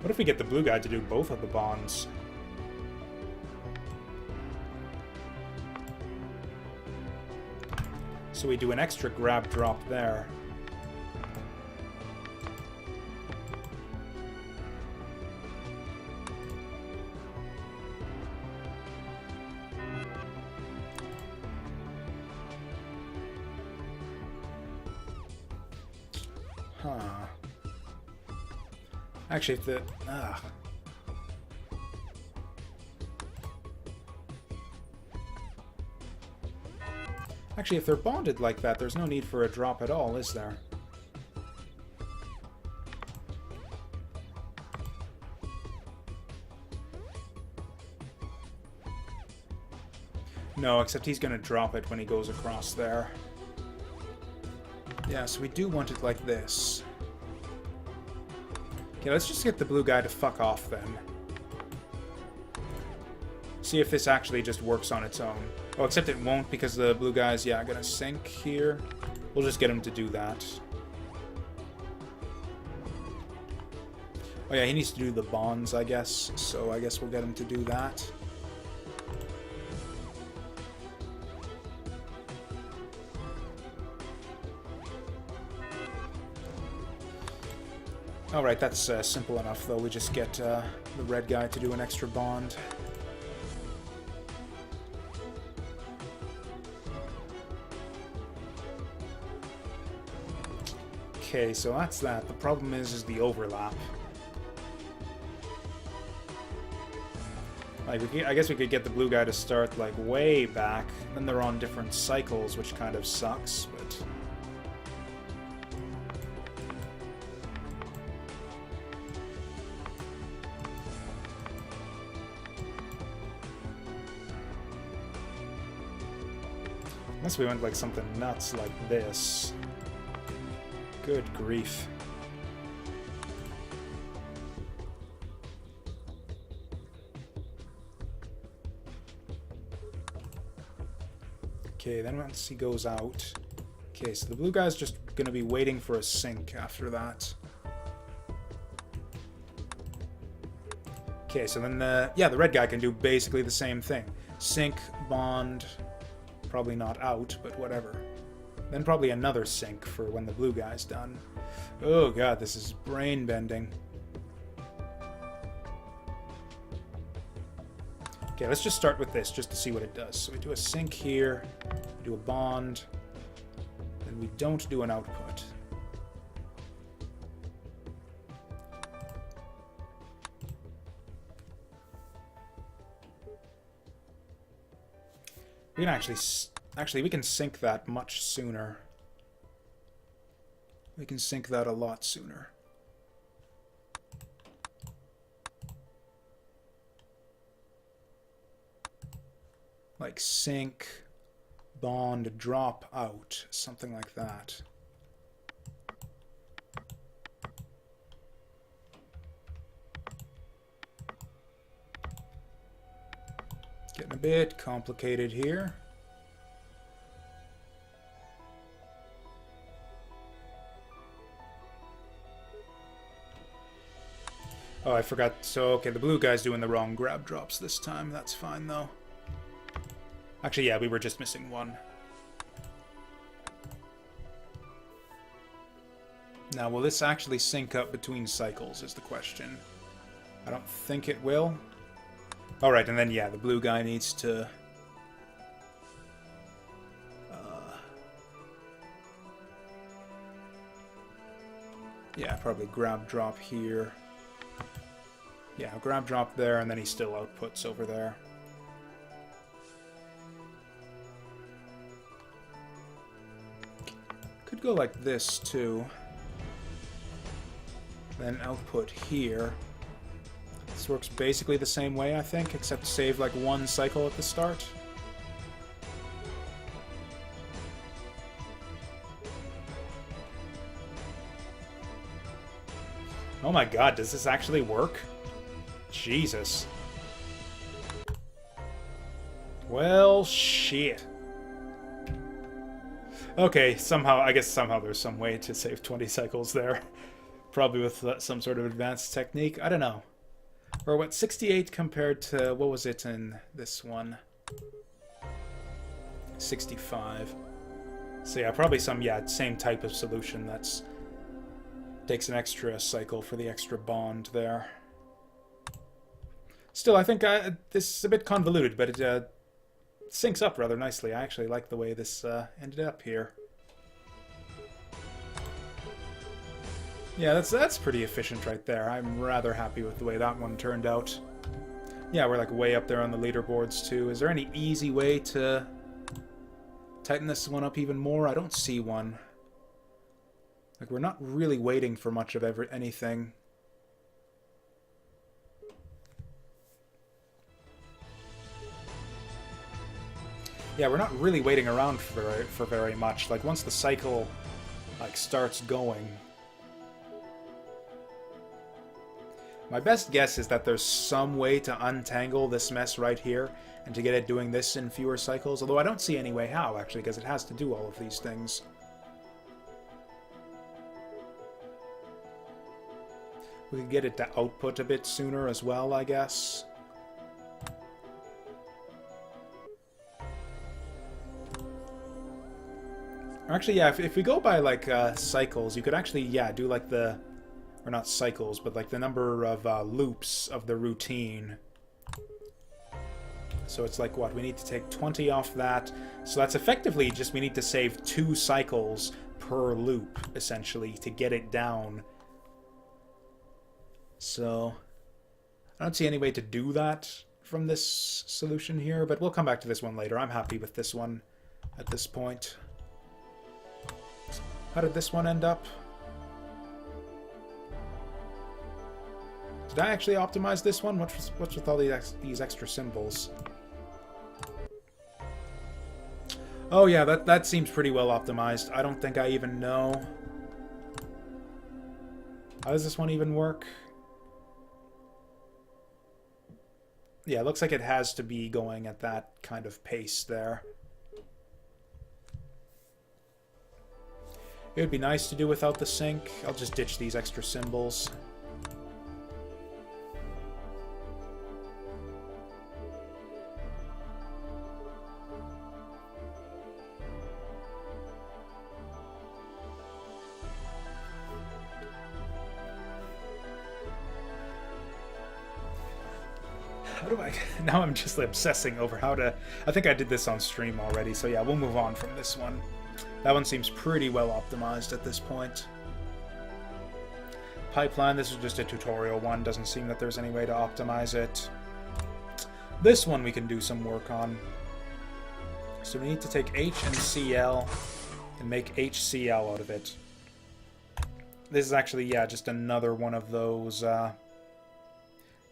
What if we get the blue guy to do both of the bonds? So we do an extra grab drop there. Huh. Actually, if the... Actually, if they're bonded like that, there's no need for a drop at all, is there? No, except he's going to drop it when he goes across there. Yeah, so we do want it like this. Okay, let's just get the blue guy to fuck off then. See if this actually just works on its own. Oh, except it won't because the blue guy's, yeah, gonna sync here. We'll just get him to do that. Oh yeah, he needs to do the bonds, I guess. So I guess we'll get him to do that. Alright, that's simple enough, though. We just get the red guy to do an extra bond. Okay, so that's that. The problem is the overlap. Like, I guess we could get the blue guy to start, like, way back. Then they're on different cycles, which kind of sucks, but... Unless we went like something nuts like this. Good grief. Okay, then once he goes out... Okay, so the blue guy's just gonna be waiting for a sink after that. Okay, so then the red guy can do basically the same thing. Sink, bond, probably not out, but whatever. Then probably another sink for when the blue guy's done. Oh god, this is brain-bending. Okay, let's just start with this, just to see what it does. So we do a sink here, do a bond, then we don't do an output. We can actually we can sink that much sooner. We can sink that a lot sooner. Like sink, bond, drop out, something like that. Getting a bit complicated here. Oh, I forgot. So, okay, the blue guy's doing the wrong grab drops this time. That's fine, though. Actually, yeah, we were just missing one. Now, will this actually sync up between cycles is the question. I don't think it will. Alright, and then, yeah, the blue guy needs to... yeah, probably grab drop here. Yeah, grab drop there, and then he still outputs over there. Could go like this, too. Then output here. This works basically the same way, I think, except save like one cycle at the start. Oh my god, does this actually work? Jesus. Well, shit. Okay, somehow, I guess somehow there's some way to save 20 cycles there. Probably with some sort of advanced technique. I don't know. Or what, 68 compared to, what was it in this one? 65. So yeah, probably some, yeah, same type of solution that's... takes an extra cycle for the extra bond there. Still, I think this is a bit convoluted, but it syncs up rather nicely. I actually like the way this ended up here. Yeah, that's pretty efficient right there. I'm rather happy with the way that one turned out. Yeah, we're like way up there on the leaderboards too. Is there any easy way to tighten this one up even more? I don't see one. Like, we're not really waiting for much of anything. Yeah, we're not really waiting around for very much. Like, once the cycle, like, starts going... My best guess is that there's some way to untangle this mess right here and to get it doing this in fewer cycles, although I don't see any way how, actually, because it has to do all of these things. We could get it to output a bit sooner as well, I guess. Actually, yeah, if we go by, like, cycles, you could actually, yeah, do, like, the... Or not cycles, but, like, the number of loops of the routine. So it's like, what? We need to take 20 off that. So that's effectively just we need to save 2 cycles per loop, essentially, to get it down. So I don't see any way to do that from this solution here, but we'll come back to this one later. I'm happy with this one at this point. How did this one end up? Did I actually optimize this one? What's with all these extra symbols? Oh yeah, that seems pretty well optimized. I don't think I even know. How does this one even work? Yeah, it looks like it has to be going at that kind of pace there. It would be nice to do without the sync. I'll just ditch these extra symbols. How do I... Now I'm just obsessing over how to... I think I did this on stream already, so yeah, we'll move on from this one. That one seems pretty well optimized at this point. Pipeline, this is just a tutorial one. Doesn't seem that there's any way to optimize it. This one we can do some work on. So we need to take H and Cl and make HCl out of it. This is actually, yeah, just another one of those...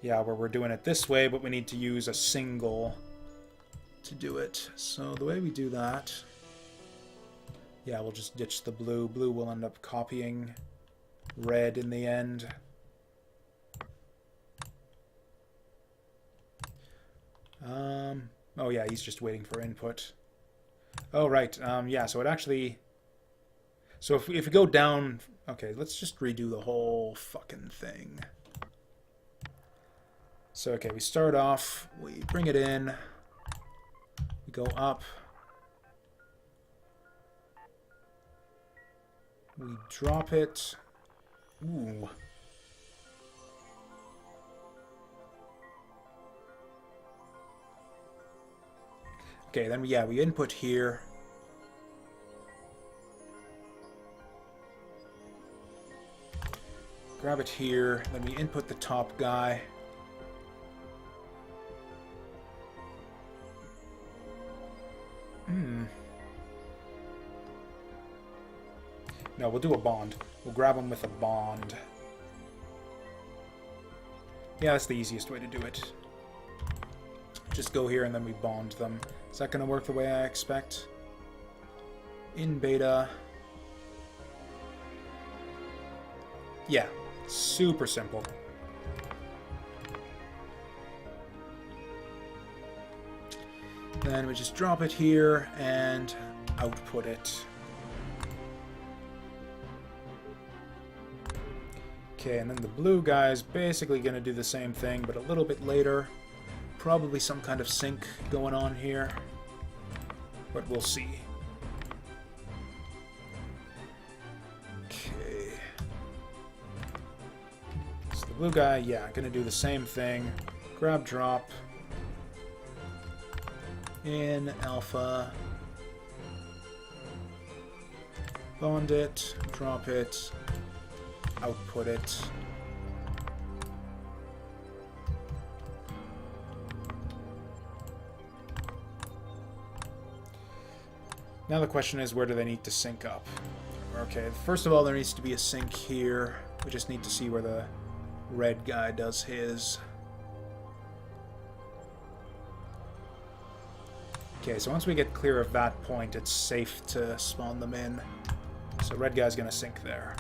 yeah, where we're doing it this way, but we need to use a single to do it. So the way we do that... Yeah, we'll just ditch the blue. Blue will end up copying red in the end. Oh yeah, he's just waiting for input. Oh, right. Yeah, so it actually... So if we go down... Okay, let's just redo the whole fucking thing. So, okay, we start off, we bring it in, we go up, we drop it, ooh. Okay, then, yeah, we input here. Grab it here, then we input the top guy. No, we'll do a bond. We'll grab them with a bond. Yeah, that's the easiest way to do it. Just go here and then we bond them. Is that going to work the way I expect? In beta. Yeah, super simple. Then we just drop it here and output it. Okay, and then the blue guy is basically going to do the same thing, but a little bit later. Probably some kind of sync going on here, but we'll see. Okay. So the blue guy, yeah, going to do the same thing. Grab, drop. In alpha. Bond it, drop it. Output it. Now the question is, where do they need to sync up? Okay, first of all, there needs to be a sync here. We just need to see where the red guy does his. Okay, so once we get clear of that point, it's safe to spawn them in. So red guy's gonna sync there.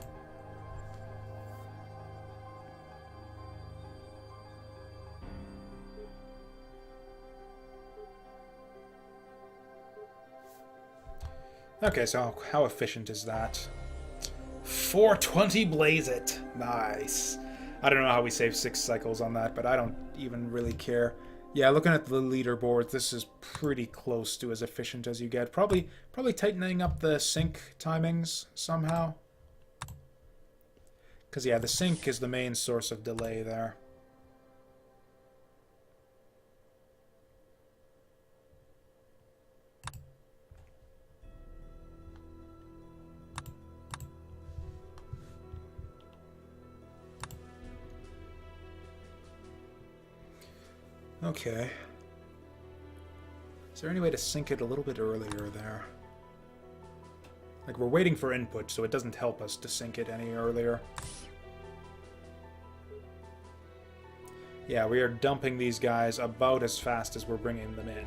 Okay, so how efficient is that? 420 blaze it! Nice. I don't know how we save 6 cycles on that, but I don't even really care. Yeah, looking at the leaderboard, this is pretty close to as efficient as you get. Probably tightening up the sync timings somehow. Because, yeah, the sync is the main source of delay there. Okay. Is there any way to sync it a little bit earlier there? Like, we're waiting for input, so it doesn't help us to sync it any earlier. Yeah, we are dumping these guys about as fast as we're bringing them in.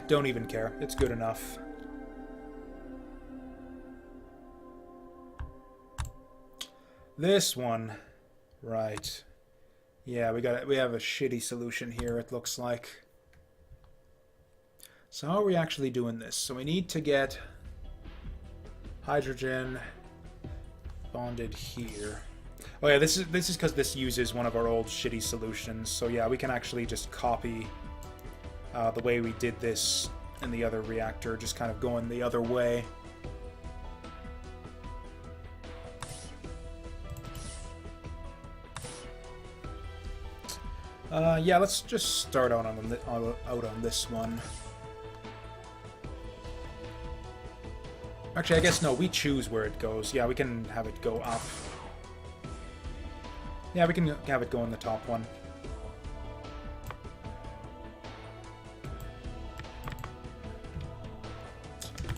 Don't even care. It's good enough. This one. Right. Yeah, we have a shitty solution here, it looks like. So how are we actually doing this? So we need to get hydrogen bonded here. Oh yeah, this is because this uses one of our old shitty solutions. So yeah, we can actually just copy the way we did this in the other reactor, just kind of going the other way. Yeah, let's just start out on this one. Actually, I guess no, we choose where it goes. Yeah, we can have it go up. Yeah, we can have it go in the top one.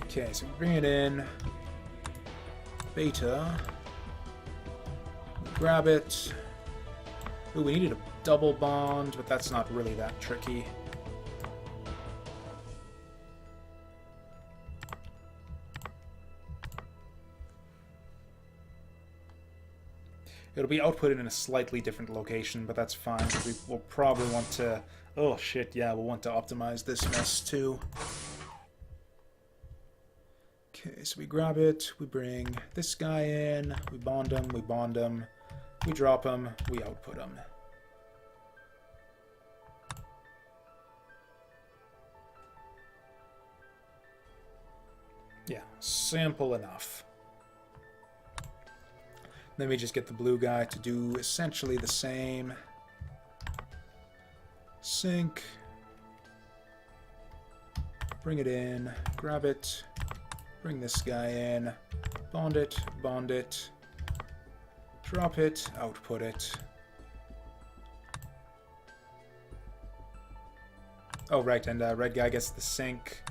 Okay, so we bring it in. Beta. Grab it. Ooh, we needed a double bond, but that's not really that tricky. It'll be outputted in a slightly different location, but that's fine. We will probably want to... Oh, shit, yeah, we'll want to optimize this mess, too. Okay, so we grab it, we bring this guy in, we bond him, we drop him, we output him. Yeah, simple enough. Then we just get the blue guy to do essentially the same. Sync. Bring it in, grab it, bring this guy in, bond it, drop it, output it. Oh, right, and red guy gets the sync.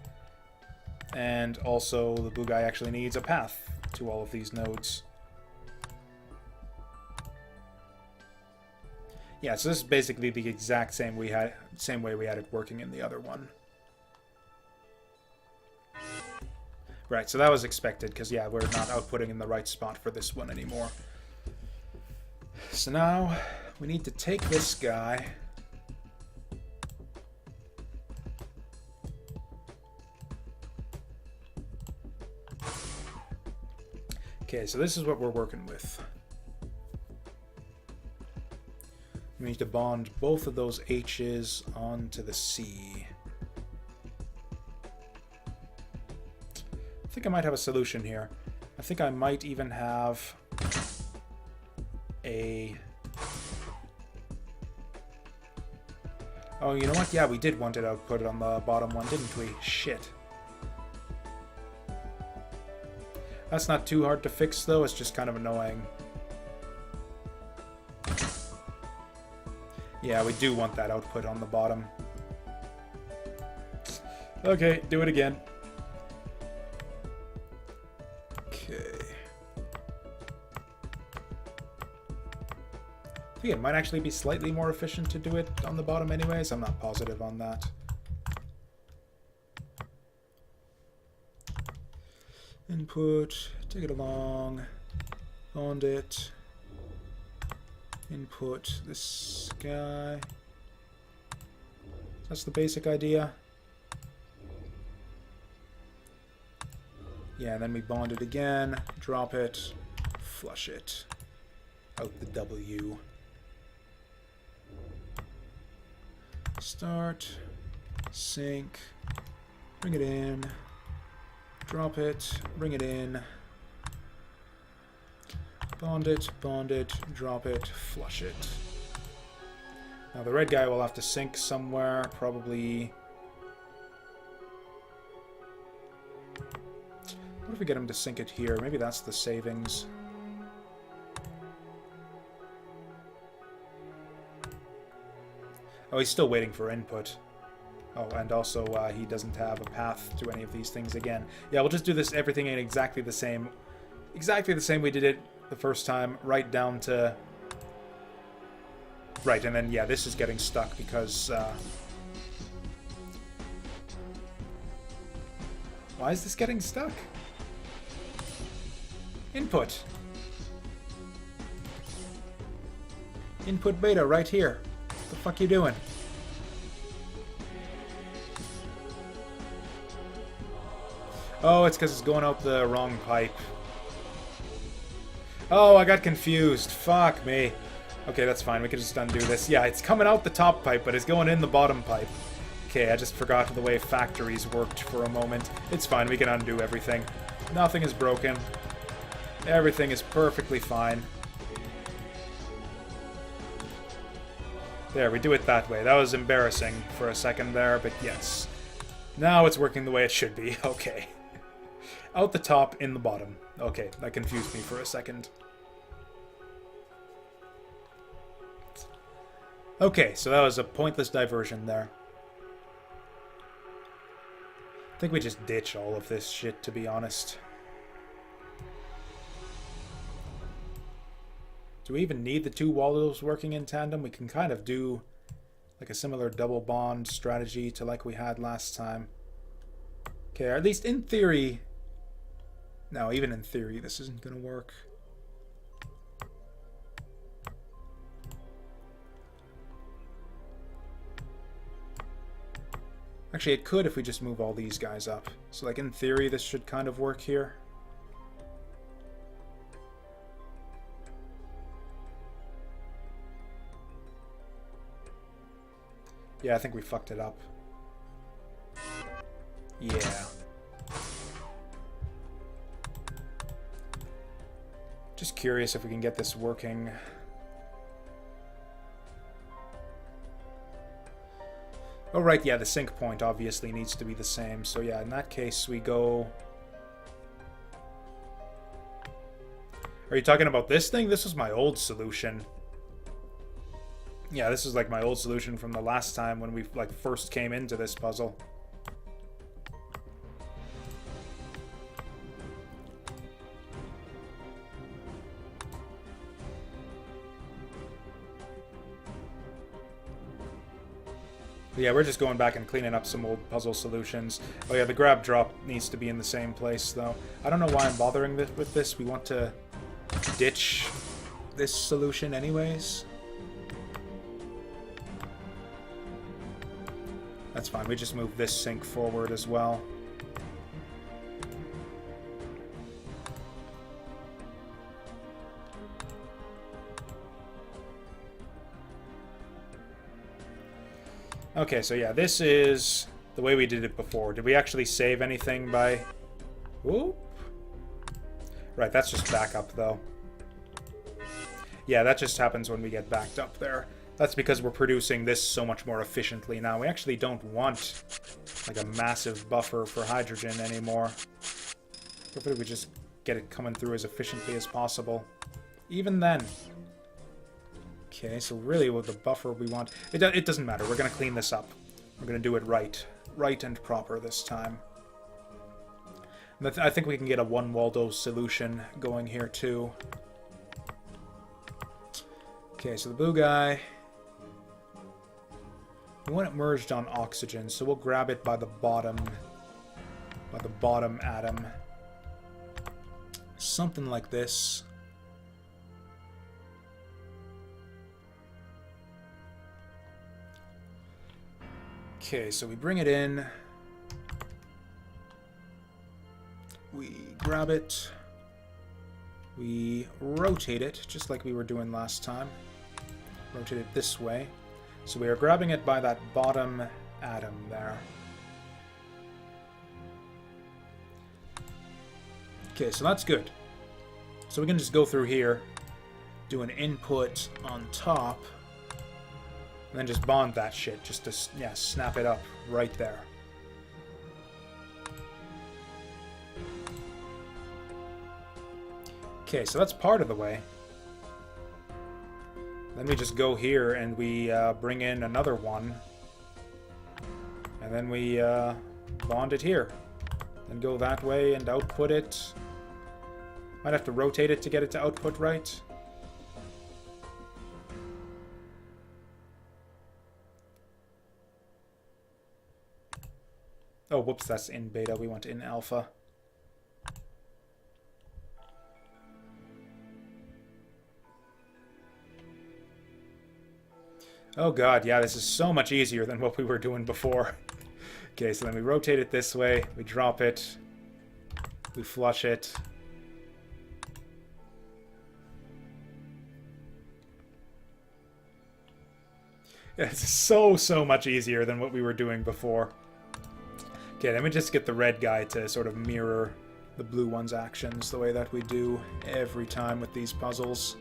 And also, the blue guy actually needs a path to all of these nodes. Yeah, so this is basically the exact same way we had it working in the other one. Right, so that was expected, because yeah, we're not outputting in the right spot for this one anymore. So now, we need to take this guy. Okay, so this is what we're working with. We need to bond both of those H's onto the C. I think I might have a solution here. I think I might even have a... Oh, you know what? Yeah, we did want it outputted on the bottom one, didn't we? Shit. That's not too hard to fix, though. It's just kind of annoying. Yeah, we do want that output on the bottom. Okay, do it again. Okay. I think it might actually be slightly more efficient to do it on the bottom anyways. I'm not positive on that. Input, take it along, bond it, input this guy. That's the basic idea. Yeah, and then we bond it again, drop it, flush it out the W. Start, sync, bring it in. Drop it, bring it in, bond it, drop it, flush it. Now the red guy will have to sync somewhere, probably... What if we get him to sync it here? Maybe that's the savings. Oh, he's still waiting for input. Oh, and also he doesn't have a path to any of these things again. Yeah, we'll just do this everything in exactly the same we did it the first time, right down to... Right, and then, yeah, this is getting stuck because... Why is this getting stuck? Input. Input beta right here. What the fuck you doing? Oh, it's because it's going out the wrong pipe. Oh, I got confused. Fuck me. Okay, that's fine. We can just undo this. Yeah, it's coming out the top pipe, but it's going in the bottom pipe. Okay, I just forgot the way factories worked for a moment. It's fine. We can undo everything. Nothing is broken. Everything is perfectly fine. There, we do it that way. That was embarrassing for a second there, but yes. Now it's working the way it should be. Okay. Out the top, in the bottom. Okay, that confused me for a second. Okay, so that was a pointless diversion there. I think we just ditch all of this shit, to be honest. Do we even need the two walls working in tandem? We can kind of do like a similar double bond strategy to like we had last time. Okay, or at least in theory... No, even in theory, this isn't going to work. Actually, it could if we just move all these guys up. So, like, in theory, this should kind of work here. Yeah, I think we fucked it up. Yeah. Just curious if we can get this working. Oh, right, yeah, the sync point obviously needs to be the same. So, yeah, in that case, we go... Are you talking about this thing? This was my old solution. Yeah, this is like my old solution from the last time when we, like, first came into this puzzle. Yeah, we're just going back and cleaning up some old puzzle solutions. Oh yeah, the grab drop needs to be in the same place, though. I don't know why I'm bothering with this. We want to ditch this solution anyways. That's fine. We just move this sink forward as well. Okay, so yeah, this is the way we did it before. Did we actually save anything by... Whoop. Right, that's just backup, though. Yeah, that just happens when we get backed up there. That's because we're producing this so much more efficiently now. We actually don't want, like, a massive buffer for hydrogen anymore. Hopefully we just get it coming through as efficiently as possible. Even then... Okay, so really with the buffer we want... It doesn't matter. We're going to clean this up. We're going to do it right. Right and proper this time. I think we can get a one Waldo solution going here too. Okay, so the blue guy... We want it merged on oxygen, so we'll grab it by the bottom atom. Something like this. Okay, so we bring it in. We grab it. We rotate it, just like we were doing last time. Rotate it this way. So we are grabbing it by that bottom atom there. Okay, so that's good. So we can just go through here, do an input on top, and then just bond that shit, just to, yeah, snap it up right there. Okay, so that's part of the way. Then we just go here and we bring in another one. And then we bond it here. Then go that way and output it. Might have to rotate it to get it to output right. Oh, whoops, that's in beta. We want in alpha. Oh god, yeah, this is so much easier than what we were doing before. Okay, so then we rotate it this way, we drop it, we flush it. Yeah, it's so much easier than what we were doing before. Okay, then we just get the red guy to sort of mirror the blue one's actions the way that we do every time with these puzzles.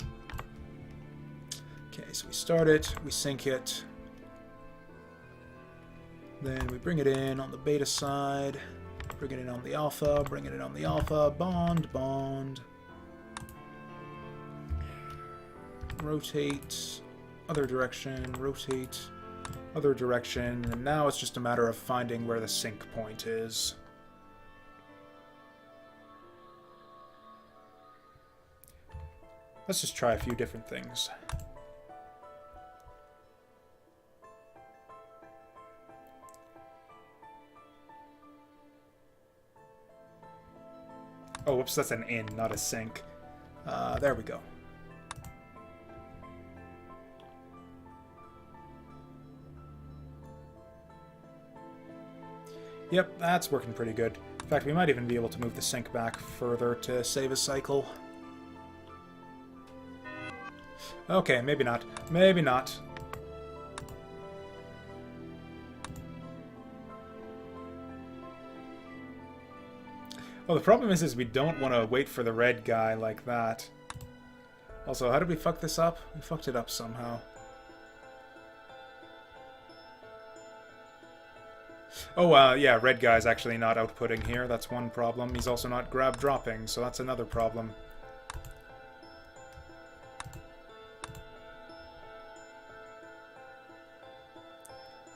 Okay, so we start it, we sync it, then we bring it in on the beta side, bring it in on the alpha, bring it in on the alpha, bond, bond, rotate, other direction, rotate, other direction, and now it's just a matter of finding where the sync point is. Let's just try a few different things. Oh, whoops, that's an in, not a sync. There we go. Yep, that's working pretty good. In fact, we might even be able to move the sync back further to save a cycle. Okay, maybe not. Maybe not. Well, the problem is we don't want to wait for the red guy like that. Also, how did we fuck this up? We fucked it up somehow. Oh, yeah, red guy's actually not outputting here. That's one problem. He's also not grab dropping, so that's another problem.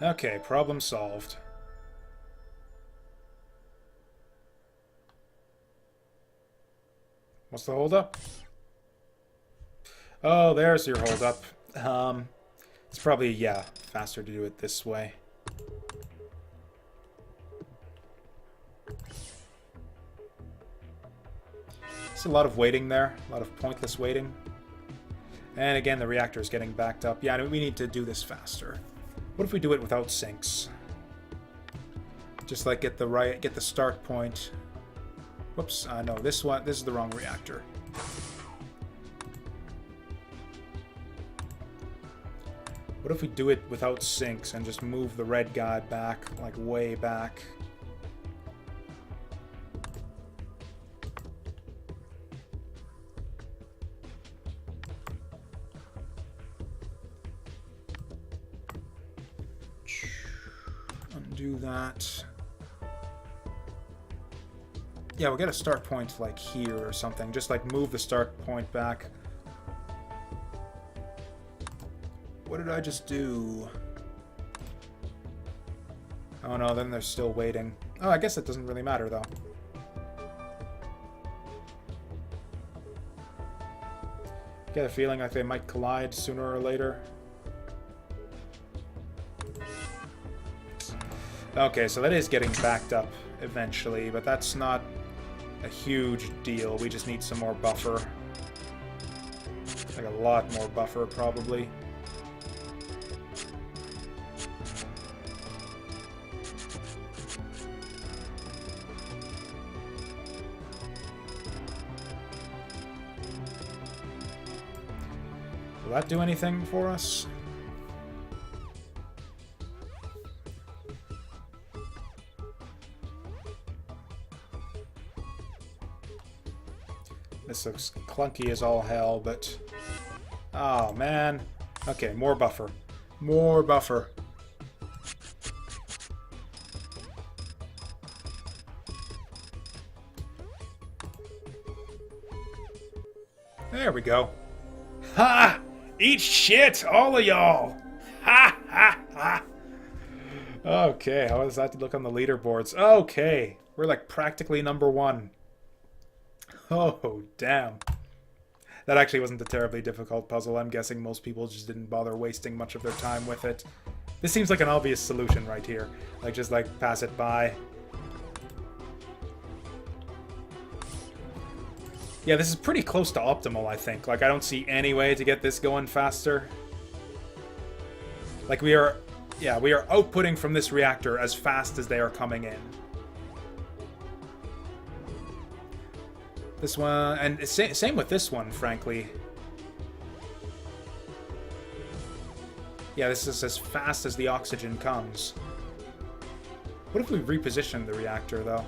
Okay, problem solved. What's the holdup? Oh, there's your holdup. It's probably, yeah, faster to do it this way. It's a lot of waiting there, a lot of pointless waiting. And again, the reactor is getting backed up. Yeah, we need to do this faster. What if we do it without sinks? Just like get the start point. Whoops, no, this is the wrong reactor. What if we do it without sinks and just move the red guy back, like way back? Undo that. Yeah, we'll get a start point like here or something. Just like move the start point back. What did I just do? Oh no, then they're still waiting. Oh, I guess it doesn't really matter though. Get a feeling like they might collide sooner or later. Okay, so that is getting backed up eventually, but that's not a huge deal. We just need some more buffer. Like a lot more buffer, probably. Will that do anything for us? This looks clunky as all hell, but... Oh, man. Okay, more buffer. More buffer. There we go. Ha! Eat shit, all of y'all! Ha ha ha! Okay, how does that look on the leaderboards? Okay, we're like practically #1. Oh, damn. That actually wasn't a terribly difficult puzzle. I'm guessing most people just didn't bother wasting much of their time with it. This seems like an obvious solution right here. Like, just like pass it by. Yeah, this is pretty close to optimal, I think. Like, I don't see any way to get this going faster. Like, we are outputting from this reactor as fast as they are coming in. This one, and same with this one, frankly. Yeah, this is as fast as the oxygen comes. What if we reposition the reactor, though?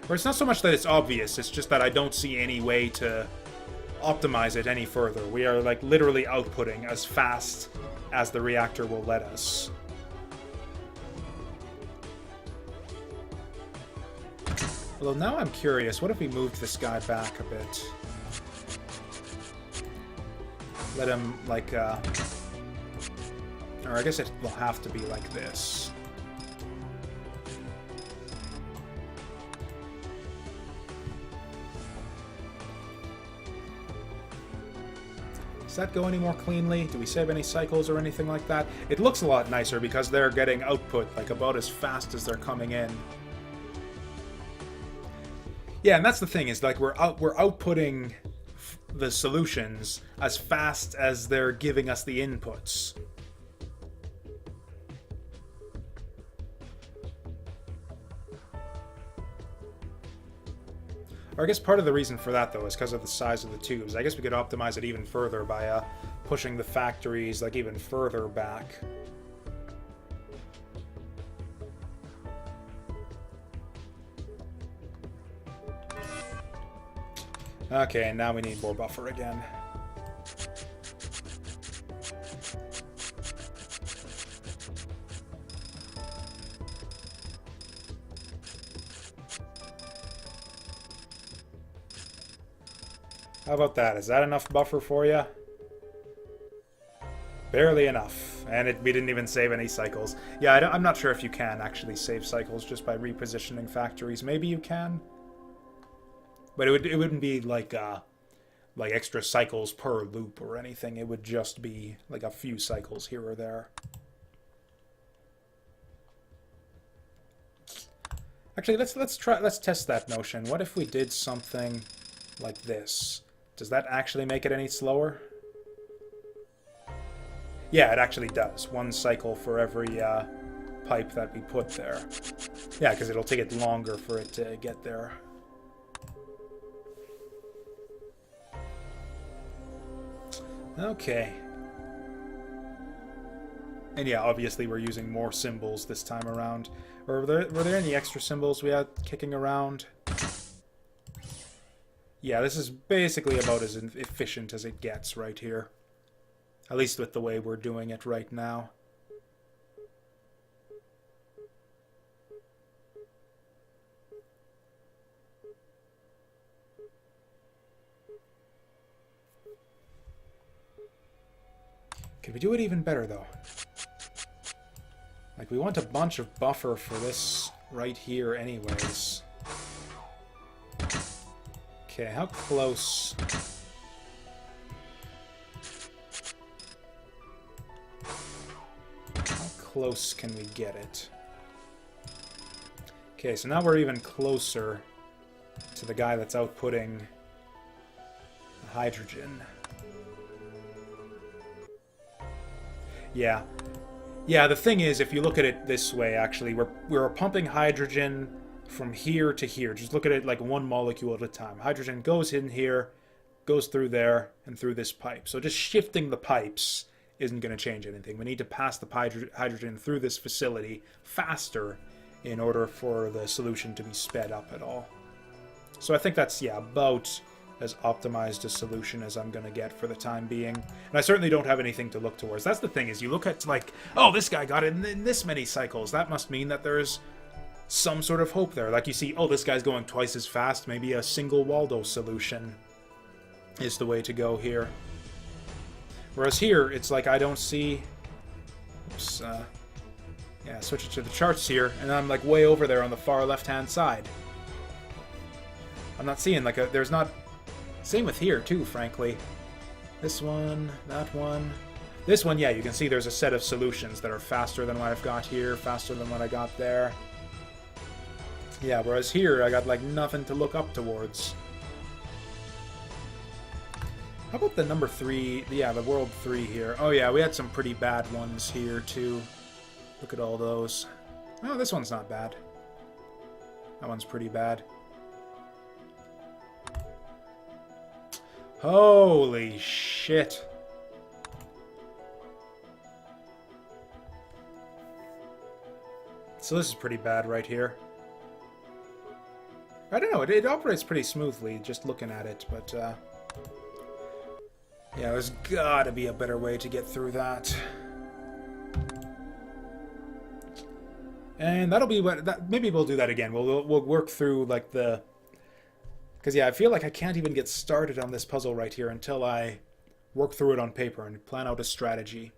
Or it's not so much that it's obvious, it's just that I don't see any way to optimize it any further. We are, like, literally outputting as fast as the reactor will let us. Although now I'm curious, what if we moved this guy back a bit? Let him, like, or I guess it will have to be like this. Does that go any more cleanly? Do we save any cycles or anything like that? It looks a lot nicer because they're getting output, like, about as fast as they're coming in. Yeah, and that's the thing, is, like, we're outputting the solutions as fast as they're giving us the inputs. Or I guess part of the reason for that, though, is because of the size of the tubes. I guess we could optimize it even further by pushing the factories, like, even further back. Okay, and now we need more buffer again. How about that? Is that enough buffer for you? Barely enough. And we didn't even save any cycles. Yeah, I'm not sure if you can actually save cycles just by repositioning factories. Maybe you can. But it wouldn't be like extra cycles per loop or anything. It would just be like a few cycles here or there. Actually, let's test that notion. What if we did something like this? Does that actually make it any slower? Yeah, it actually does. One cycle for every pipe that we put there. Yeah, because it'll take it longer for it to get there. Okay. And yeah, obviously we're using more symbols this time around. Or were there any extra symbols we had kicking around? Yeah, this is basically about as efficient as it gets right here. At least with the way we're doing it right now. Could we do it even better, though? Like, we want a bunch of buffer for this right here anyways. Okay, how close... How close can we get it? Okay, so now we're even closer to the guy that's outputting hydrogen. Yeah. Yeah, the thing is, if you look at it this way, actually, we're pumping hydrogen from here to here. Just look at it like one molecule at a time. Hydrogen goes in here, goes through there, and through this pipe. So just shifting the pipes isn't going to change anything. We need to pass the hydrogen through this facility faster in order for the solution to be sped up at all. So I think that's, yeah, about as optimized a solution as I'm going to get for the time being. And I certainly don't have anything to look towards. That's the thing, is you look at, like, oh, this guy got it in this many cycles. That must mean that there's some sort of hope there. Like, you see, oh, this guy's going twice as fast. Maybe a single Waldo solution is the way to go here. Whereas here, it's like I don't see... Oops, yeah, switch it to the charts here, and I'm, like, way over there on the far left-hand side. I'm not seeing, like, there's not... Same with here, too, frankly. This one, that one. This one, yeah, you can see there's a set of solutions that are faster than what I've got here, faster than what I got there. Yeah, whereas here, I got, like, nothing to look up towards. How about the number 3? Yeah, the World 3 here. Oh, yeah, we had some pretty bad ones here, too. Look at all those. Oh, this one's not bad. That one's pretty bad. Holy shit. So this is pretty bad right here. I don't know, it operates pretty smoothly just looking at it, but yeah, there's gotta be a better way to get through that. And that'll be what... maybe we'll do that again. We'll work through, like, the... Because, yeah, I feel like I can't even get started on this puzzle right here until I work through it on paper and plan out a strategy.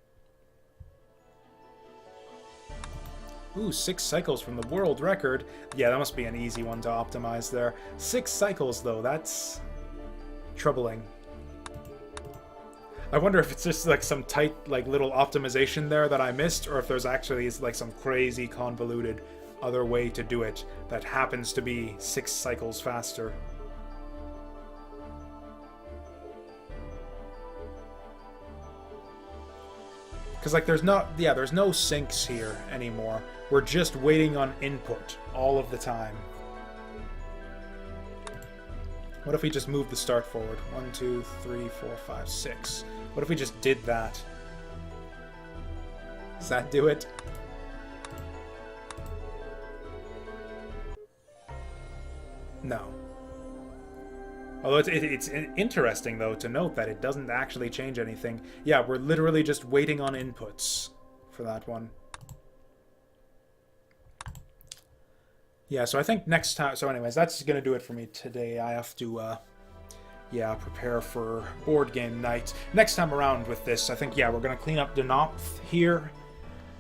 Ooh, 6 cycles from the world record. Yeah, that must be an easy one to optimize there. 6 cycles, though. That's troubling. I wonder if it's just like some tight, like, little optimization there that I missed, or if there's actually like some crazy convoluted other way to do it that happens to be 6 cycles faster. Because, like, there's no sinks here anymore. We're just waiting on input all of the time. What if we just move the start forward? 1, 2, 3, 4, 5, 6. What if we just did that? Does that do it? No. Although it's interesting, though, to note that it doesn't actually change anything. Yeah, we're literally just waiting on inputs for that one. Yeah, so I think next time... So anyways, that's going to do it for me today. I have to, yeah, prepare for board game night. Next time around with this, I think, yeah, we're going to clean up Denopth here.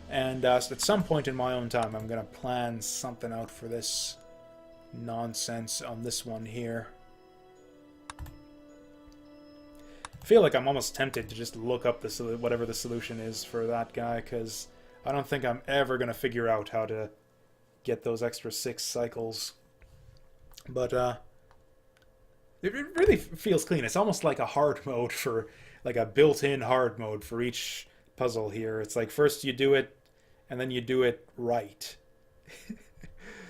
And at some point in my own time, I'm going to plan something out for this nonsense on this one here. I feel like I'm almost tempted to just look up the whatever the solution is for that guy, because I don't think I'm ever going to figure out how to get those extra 6 cycles. But it really feels clean. It's almost like a hard mode for, like a built-in hard mode for each puzzle here. It's like first you do it, and then you do it right.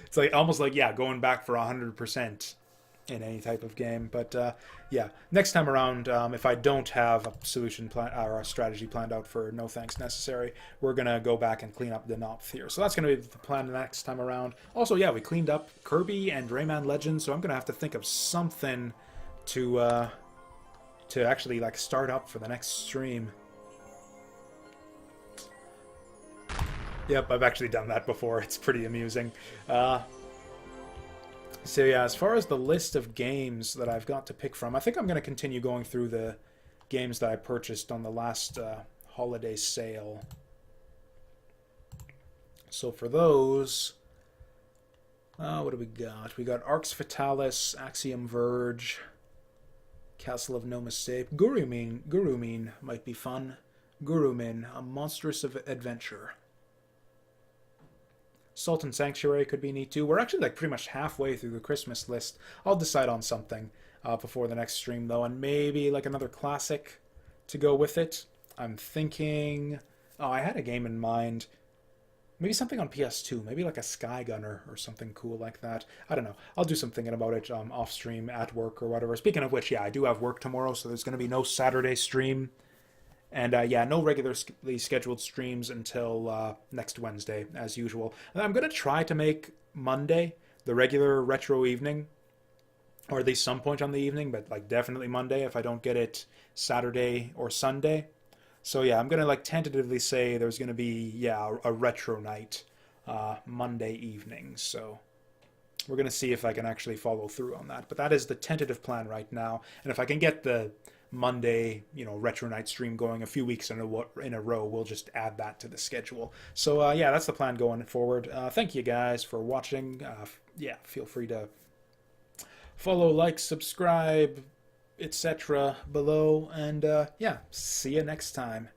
It's like almost like, yeah, going back for 100% in any type of game. But yeah, next time around, if I don't have a solution plan or a strategy planned out for No Thanks Necessary, we're gonna go back and clean up the Denopth here. So that's gonna be the plan the next time around. Also, yeah, we cleaned up Kirby and Rayman Legends, so I'm gonna have to think of something to actually, like, start up for the next stream. Yep, I've actually done that before. It's pretty amusing. So yeah, as far as the list of games that I've got to pick from, I think I'm going to continue going through the games that I purchased on the last holiday sale. So for those, what do we got? We got Arx Fatalis, Axiom Verge, Castle of No Mistake, Gurumin might be fun. Gurumin, a monstrous adventure. Sultan Sanctuary could be neat too. We're actually, like, pretty much halfway through the Christmas list. I'll decide on something before the next stream, though, and maybe, like, another classic to go with it. I'm thinking... Oh, I had a game in mind. Maybe something on PS2. Maybe, like, a Sky Gunner or something cool like that. I don't know. I'll do some thinking about it off-stream, at work, or whatever. Speaking of which, yeah, I do have work tomorrow, so there's going to be no Saturday stream. And, yeah, no regularly scheduled streams until next Wednesday, as usual. And I'm going to try to make Monday the regular retro evening, or at least some point on the evening, but, like, definitely Monday if I don't get it Saturday or Sunday. So, yeah, I'm going to, like, tentatively say there's going to be, yeah, a retro night Monday evening. So we're going to see if I can actually follow through on that. But that is the tentative plan right now. And if I can get the Monday, you know, retro night stream going a few weeks in a row, we'll just add that to the schedule. So yeah, that's the plan going forward. Thank you guys for watching. Yeah, feel free to follow, like, subscribe, etc. below, and yeah, see you next time.